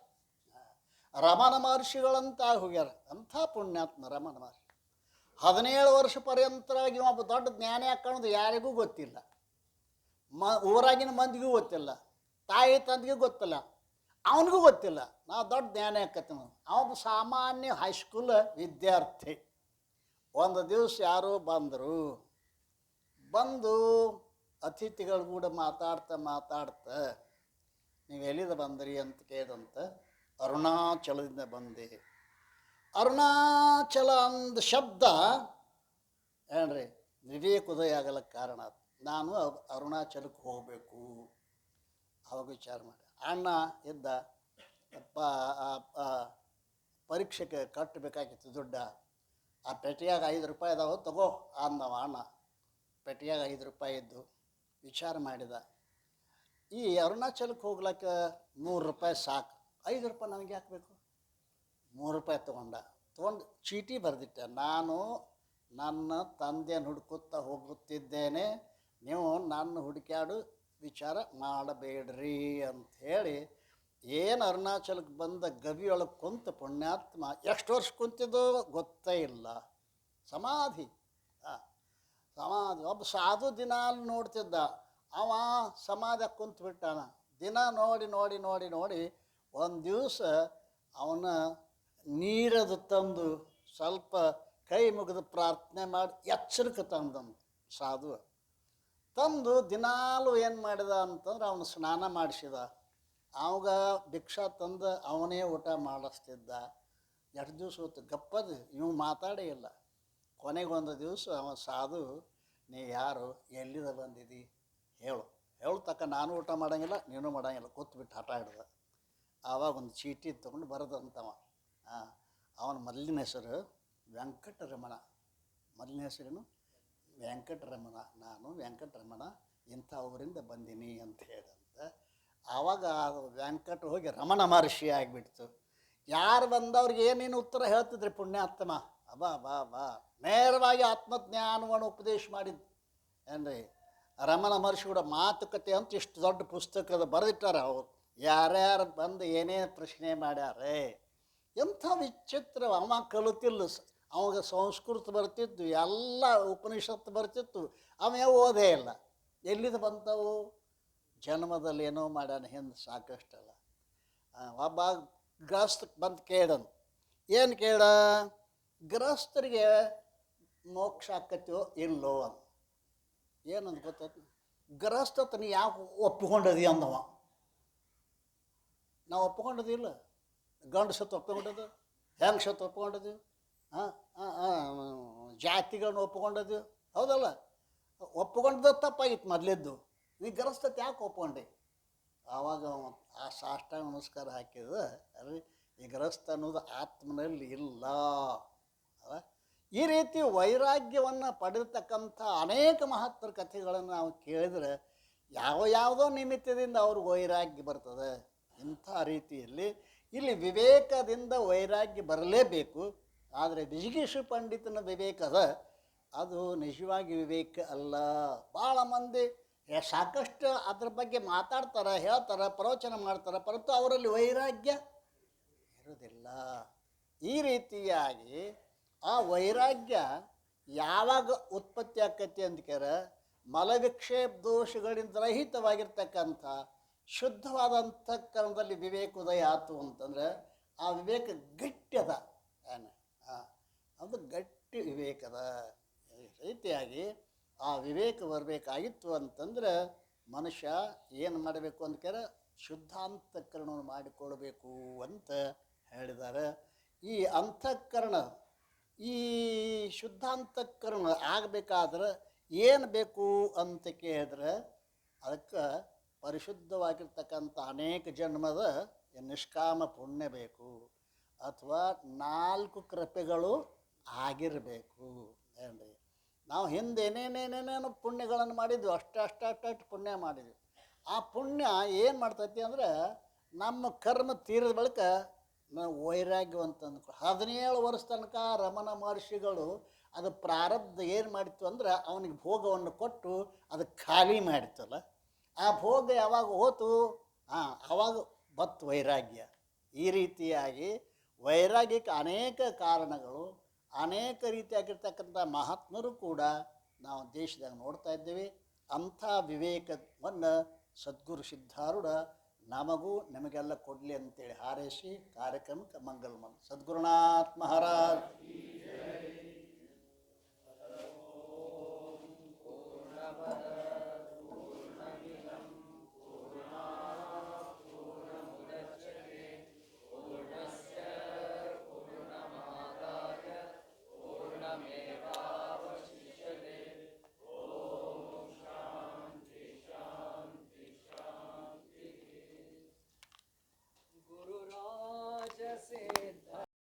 ರಮಣ ಮಹರ್ಷಿಗಳಂತ ಹೋಗ್ಯಾರ. ಅಂಥ ಪುಣ್ಯಾತ್ಮ ರಮಣ ಮಹರ್ಷಿ. 17 ವರ್ಷ ಪರ್ಯಂತರಾಗಿ ಒಬ್ಬ ದೊಡ್ಡ ಜ್ಞಾನಿ ಹಾಕೋದು ಯಾರಿಗೂ ಗೊತ್ತಿಲ್ಲ. ಊರಾಗಿನ ಮಂದಿಗೂ ಗೊತ್ತಿಲ್ಲ, ತಾಯಿ ತಂದೆಗೂ ಗೊತ್ತಿಲ್ಲ, ಅವನಿಗೂ ಗೊತ್ತಿಲ್ಲ ನಾವು ದೊಡ್ಡ ಜ್ಞಾನಿ ಹಾಕತ್ತೀವಿ. ಅವನು ಸಾಮಾನ್ಯ ಹೈಸ್ಕೂಲ್ ವಿದ್ಯಾರ್ಥಿ. ಒಂದು ದಿವಸ ಯಾರೋ ಬಂದು ಅತಿಥಿಗಳು ಕೂಡ ಮಾತಾಡ್ತಾ ನೀವು ಎಲ್ಲಿಂದ ಬಂದ್ರಿ ಅಂತ ಕೇಳಿದಂತ. ಅರುಣಾಚಲದಿಂದ ಬಂದೆ. ಅರುಣಾಚಲ ಅಂದ ಶಬ್ದ ಏನ್ರಿ ವಿವೇಕೋದಯ ಆಗಲಿಕ್ಕೆ ಕಾರಣ. ನಾನು ಅರುಣಾಚಲಕ್ಕೆ ಹೋಗಬೇಕು. ಅವಾಗ ವಿಚಾರ ಮಾಡಿ ಅಣ್ಣ ಇದ್ದ. ಪರೀಕ್ಷೆಗೆ ಕಟ್ಟಬೇಕಾಗಿತ್ತು ದುಡ್ಡ. ಆ ಪೆಟ್ಟಿಯಾಗ 5 ರೂಪಾಯಿ ಅದಾವ, ತಗೋ ಅಂದವ ಅಣ್ಣ. ಪೆಟ್ಟಿಯಾಗ 5 ರೂಪಾಯಿ ಇದ್ದು ವಿಚಾರ ಮಾಡಿದ. ಈ ಅರುಣಾಚಲಕ್ಕೆ ಹೋಗ್ಲಿಕ್ಕೆ 100 ರೂಪಾಯಿ ಸಾಕು, 5 ರೂಪಾಯಿ ನನಗೆ ಹಾಕಬೇಕು. 3 ರೂಪಾಯಿ ತೊಗೊಂಡು ಚೀಟಿ ಬರೆದಿಟ್ಟೆ. ನಾನು ನನ್ನ ತಂದೆಯನ್ನು ಹುಡುಕುತ್ತಾ ಹೋಗುತ್ತಿದ್ದೇನೆ, ನೀವು ನನ್ನ ಹುಡುಕ್ಯಾಡು ವಿಚಾರ ಮಾಡಬೇಡ್ರಿ ಅಂಥೇಳಿ ಏನು ಅರುಣಾಚಲಕ್ಕೆ ಬಂದ ಗವಿಯೊಳಗೆ ಕುಂತ ಪುಣ್ಯಾತ್ಮ ಎಷ್ಟು ವರ್ಷ ಕುಂತಿದ್ದೋ ಗೊತ್ತೇ ಇಲ್ಲ. ಸಮಾಧಿ. ಒಬ್ಬ ಸಾಧು ದಿನ ನೋಡ್ತಿದ್ದ. ಅವ ಸಮಾಧಿ ಕುಂತು ಬಿಟ್ಟಾನ. ದಿನ ನೋಡಿ ಒಂದು ದಿವಸ ಅವನ ನೀರದು ತಂದು ಸ್ವಲ್ಪ ಕೈ ಮುಗಿದು ಪ್ರಾರ್ಥನೆ ಮಾಡಿ ಎಚ್ಚರಿಕೆ ತಂದಂದು ಸಾಧು. ತಂದು ದಿನಾಲು ಏನು ಮಾಡಿದ ಅಂತಂದ್ರೆ ಅವನು ಸ್ನಾನ ಮಾಡಿಸಿದ. ಅವಾಗ ಭಿಕ್ಷಾ ತಂದು ಅವನೇ ಊಟ ಮಾಡಿಸ್ತಿದ್ದ. 2 ದಿವಸ ಹೊತ್ತು ಗಪ್ಪದು ಇವು ಮಾತಾಡೇ ಇಲ್ಲ. ಕೊನೆಗೊಂದು ದಿವಸ ಅವ ಸಾಧು, ನೀ ಯಾರು, ಎಲ್ಲಿಂದ ಬಂದಿದ್ದಿ ಹೇಳು ತಕ್ಕ ನಾನು ಊಟ ಮಾಡೋಂಗಿಲ್ಲ, ನೀನು ಮಾಡೋಂಗಿಲ್ಲ, ಕೂತ್ಬಿಟ್ಟು ಹಠ ಹಿಡ್ದ. ಆವಾಗ ಒಂದು ಚೀಟಿ ತೊಗೊಂಡು ಬರೆದಂತವ. ಅವನ ಮೊದಲಿನ ಹೆಸರು ವೆಂಕಟರಮಣ. ಮೊದಲಿನ ಹೆಸರೇನು ವೆಂಕಟರಮಣ. ನಾನು ವೆಂಕಟರಮಣ ಇಂಥ ಊರಿಂದ ಬಂದೀನಿ ಅಂತ ಹೇಳಿದಂತ. ಆವಾಗ ವೆಂಕಟ ಹೋಗಿ ರಮಣ ಮಹರ್ಷಿ ಆಗಿಬಿಡ್ತು. ಯಾರು ಬಂದವ್ರಿಗೆ ಏನೇನು ಉತ್ತರ ಹೇಳ್ತಿದ್ರಿ ಪುಣ್ಯಾತ್ಮ. ಬಾ ನೇರವಾಗಿ ಆತ್ಮಜ್ಞಾನವನ್ನು ಉಪದೇಶ ಮಾಡಿದ್ದು ಏನ್ರಿ. ರಮಣ ಮಹರ್ಷಿ ಕೂಡ ಮಾತುಕತೆ ಅಂತ ಇಷ್ಟು ದೊಡ್ಡ ಪುಸ್ತಕದ ಬರೆದಿಟ್ಟಾರ. ಅವರು ಯಾರ್ಯಾರು ಬಂದು ಏನೇನು ಪ್ರಶ್ನೆ ಮಾಡ್ಯಾರೆ. ಎಂಥ ವಿಚಿತ್ರ. ಅವ ಕಲಿತಿಲ್ಲ, ಅವಾಗ ಸಂಸ್ಕೃತ ಬರ್ತಿತ್ತು, ಎಲ್ಲ ಉಪನಿಷತ್ತು ಬರ್ತಿತ್ತು, ಅವ ಓದೇ ಇಲ್ಲ. ಎಲ್ಲಿಂದ ಬಂತವು? ಜನ್ಮದಲ್ಲಿ ಏನೋ ಮಾಡ್ಯಾನ ಹಿಂದೆ ಸಾಕಷ್ಟಲ್ಲ. ಒಬ್ಬ ಗೃಹಸ್ಥಕ್ಕೆ ಬಂದು ಕೇಳನು. ಏನು ಕೇಳ? ಗೃಹಸ್ಥರಿಗೆ ಮೋಕ್ಷ ಆಕತ್ತೋ ಇಲ್ಲೋ ಅಂತ. ಏನಂತ ಗೊತ್ತಾಯ್ತು? ಗೃಹಸ್ಥ ನೀ ಯಾಕೆ ಒಪ್ಪಿಕೊಂಡದಿ ಅಂದವ. ನಾವು ಒಪ್ಪಿಕೊಂಡದಿಲ್ಲ. ಗಂಡು ಸತ್ತು ಒಪ್ಪಿಕೊಂಡದು, ಹೆಂಗೆ ಸತ್ತು ಒಪ್ಪಿಕೊಂಡದು, ಜಾತಿಗಳನ್ನ ಒಪ್ಪಿಕೊಂಡದು, ಹೌದಲ್ಲ? ಒಪ್ಪಿಕೊಂಡದ್ದು ತಪ್ಪಾಗಿತ್ತು ಮೊದಲಿದ್ದು. ನೀ ಗೃಹಸ್ಥತೆ ಯಾಕೆ ಒಪ್ಕೊಂಡೆ? ಆವಾಗ ಆ ಸಾಷ್ಟಾಂಗ ನಮಸ್ಕಾರ ಹಾಕಿದ. ಅಲ್ರಿ, ಈ ಗೃಹಸ್ಥ ಅನ್ನೋದು ಆತ್ಮನಲ್ಲಿ ಇಲ್ಲ. ಈ ರೀತಿ ವೈರಾಗ್ಯವನ್ನು ಪಡೆದತಕ್ಕಂಥ ಅನೇಕ ಮಹತ್ತರ ಕಥೆಗಳನ್ನು ನಾವು ಕೇಳಿದರೆ ಯಾವುದೋ ನಿಮಿತ್ತದಿಂದ ಅವ್ರಿಗೆ ವೈರಾಗ್ಯ ಬರ್ತದೆ. ಇಂಥ ರೀತಿಯಲ್ಲಿ ಇಲ್ಲಿ ವಿವೇಕದಿಂದ ವೈರಾಗ್ಯ ಬರಲೇಬೇಕು. ಆದರೆ ವಿಜಿಗೀಷು ಪಂಡಿತನ ವಿವೇಕ ಅದು ನಿಜವಾಗಿ ವಿವೇಕ ಅಲ್ಲ. ಭಾಳ ಮಂದಿ ಸಾಕಷ್ಟು ಅದ್ರ ಬಗ್ಗೆ ಮಾತಾಡ್ತಾರೆ, ಹೇಳ್ತಾರೆ, ಪ್ರವಚನ ಮಾಡ್ತಾರೆ, ಪರತು ಅವರಲ್ಲಿ ವೈರಾಗ್ಯ ಇರೋದಿಲ್ಲ. ಈ ರೀತಿಯಾಗಿ ಆ ವೈರಾಗ್ಯ ಯಾವಾಗ ಉತ್ಪತ್ತಿ ಆಕತಿ ಅಂದ್ಕ್ಯಾರ ಮಲವಿಕ್ಷೇಪ ದೋಷಗಳಿಂದ ರಹಿತವಾಗಿರ್ತಕ್ಕಂಥ ಶುದ್ಧವಾದ ಅಂತಃಕರಣದಲ್ಲಿ ವಿವೇಕೋದಯ ಆತು ಅಂತಂದ್ರೆ ಆ ವಿವೇಕ ಗಟ್ಟಿಯದ ಏನು ಅದು ಗಟ್ಟಿ ವಿವೇಕದ ರೀತಿಯಾಗಿ ಆ ವಿವೇಕ ಬರಬೇಕಾಗಿತ್ತು ಅಂತಂದ್ರೆ ಮನುಷ್ಯ ಏನು ಮಾಡಬೇಕು ಅಂದ್ಕಾರ ಶುದ್ಧಾಂತಃಕರಣವನ್ನು ಮಾಡಿಕೊಳ್ಬೇಕು ಅಂತ ಹೇಳಿದ್ದಾರೆ. ಈ ಅಂತಃಕರಣ ಈ ಶುದ್ಧಾಂತಃಕರಣ ಆಗಬೇಕಾದ್ರೆ ಏನು ಬೇಕು ಅಂತ ಕೇಳಿದ್ರೆ ಅದಕ್ಕೆ ಪರಿಶುದ್ಧವಾಗಿರ್ತಕ್ಕಂಥ ಅನೇಕ ಜನ್ಮದ ನಿಷ್ಕಾಮ ಪುಣ್ಯ ಬೇಕು ಅಥವಾ 4 ಕೃಪೆಗಳು ಆಗಿರಬೇಕು ಏನ್ರಿ. ನಾವು ಹಿಂದೆ ಏನೇನೇನೇನೇನು ಪುಣ್ಯಗಳನ್ನು ಮಾಡಿದ್ವಿ, ಅಷ್ಟು ಪುಣ್ಯ ಮಾಡಿದ್ವಿ. ಆ ಪುಣ್ಯ ಏನು ಮಾಡ್ತೈತಿ ಅಂದ್ರೆ ನಮ್ಮ ಕರ್ಮ ತೀರಿದ ಬಳಿಕ ನಾವು ವೈರಾಗ್ಯವಂತ ಅಂದ್ಕೊ 17 ವರ್ಷ ತನಕ ರಮಣ ಮಹರ್ಷಿಗಳು ಅದು ಪ್ರಾರಬ್ಧ ಏನು ಮಾಡಿತ್ತು ಅಂದ್ರೆ ಅವನಿಗೆ ಭೋಗವನ್ನು ಕೊಟ್ಟು ಅದು ಖಾಲಿ ಮಾಡಿತ್ತಲ್ಲ, ಆ ಭೋಗ ಯಾವಾಗ ಹೋತು ಆವಾಗ ಬತ್ತು ವೈರಾಗ್ಯ. ಈ ರೀತಿಯಾಗಿ ವೈರಾಗ್ಯಕ್ಕೆ ಅನೇಕ ಕಾರಣಗಳು, ಅನೇಕ ರೀತಿಯಾಗಿರ್ತಕ್ಕಂಥ ಮಹಾತ್ಮರು ಕೂಡ ನಾವು ದೇಶದಾಗ ನೋಡ್ತಾ ಇದ್ದೇವೆ. ಅಂಥ ವಿವೇಕವನ್ನು ಸದ್ಗುರು ಸಿದ್ಧಾರೂಢ ನಮಗೂ ನಮಗೆಲ್ಲ ಕೊಡಲಿ ಅಂತೇಳಿ ಹಾರೈಸಿ ಕಾರ್ಯಕ್ರಮಕ್ಕೆ ಮಂಗಲ್ ಸದ್ಗುರುನಾಥ ಮಹಾರಾಜ್.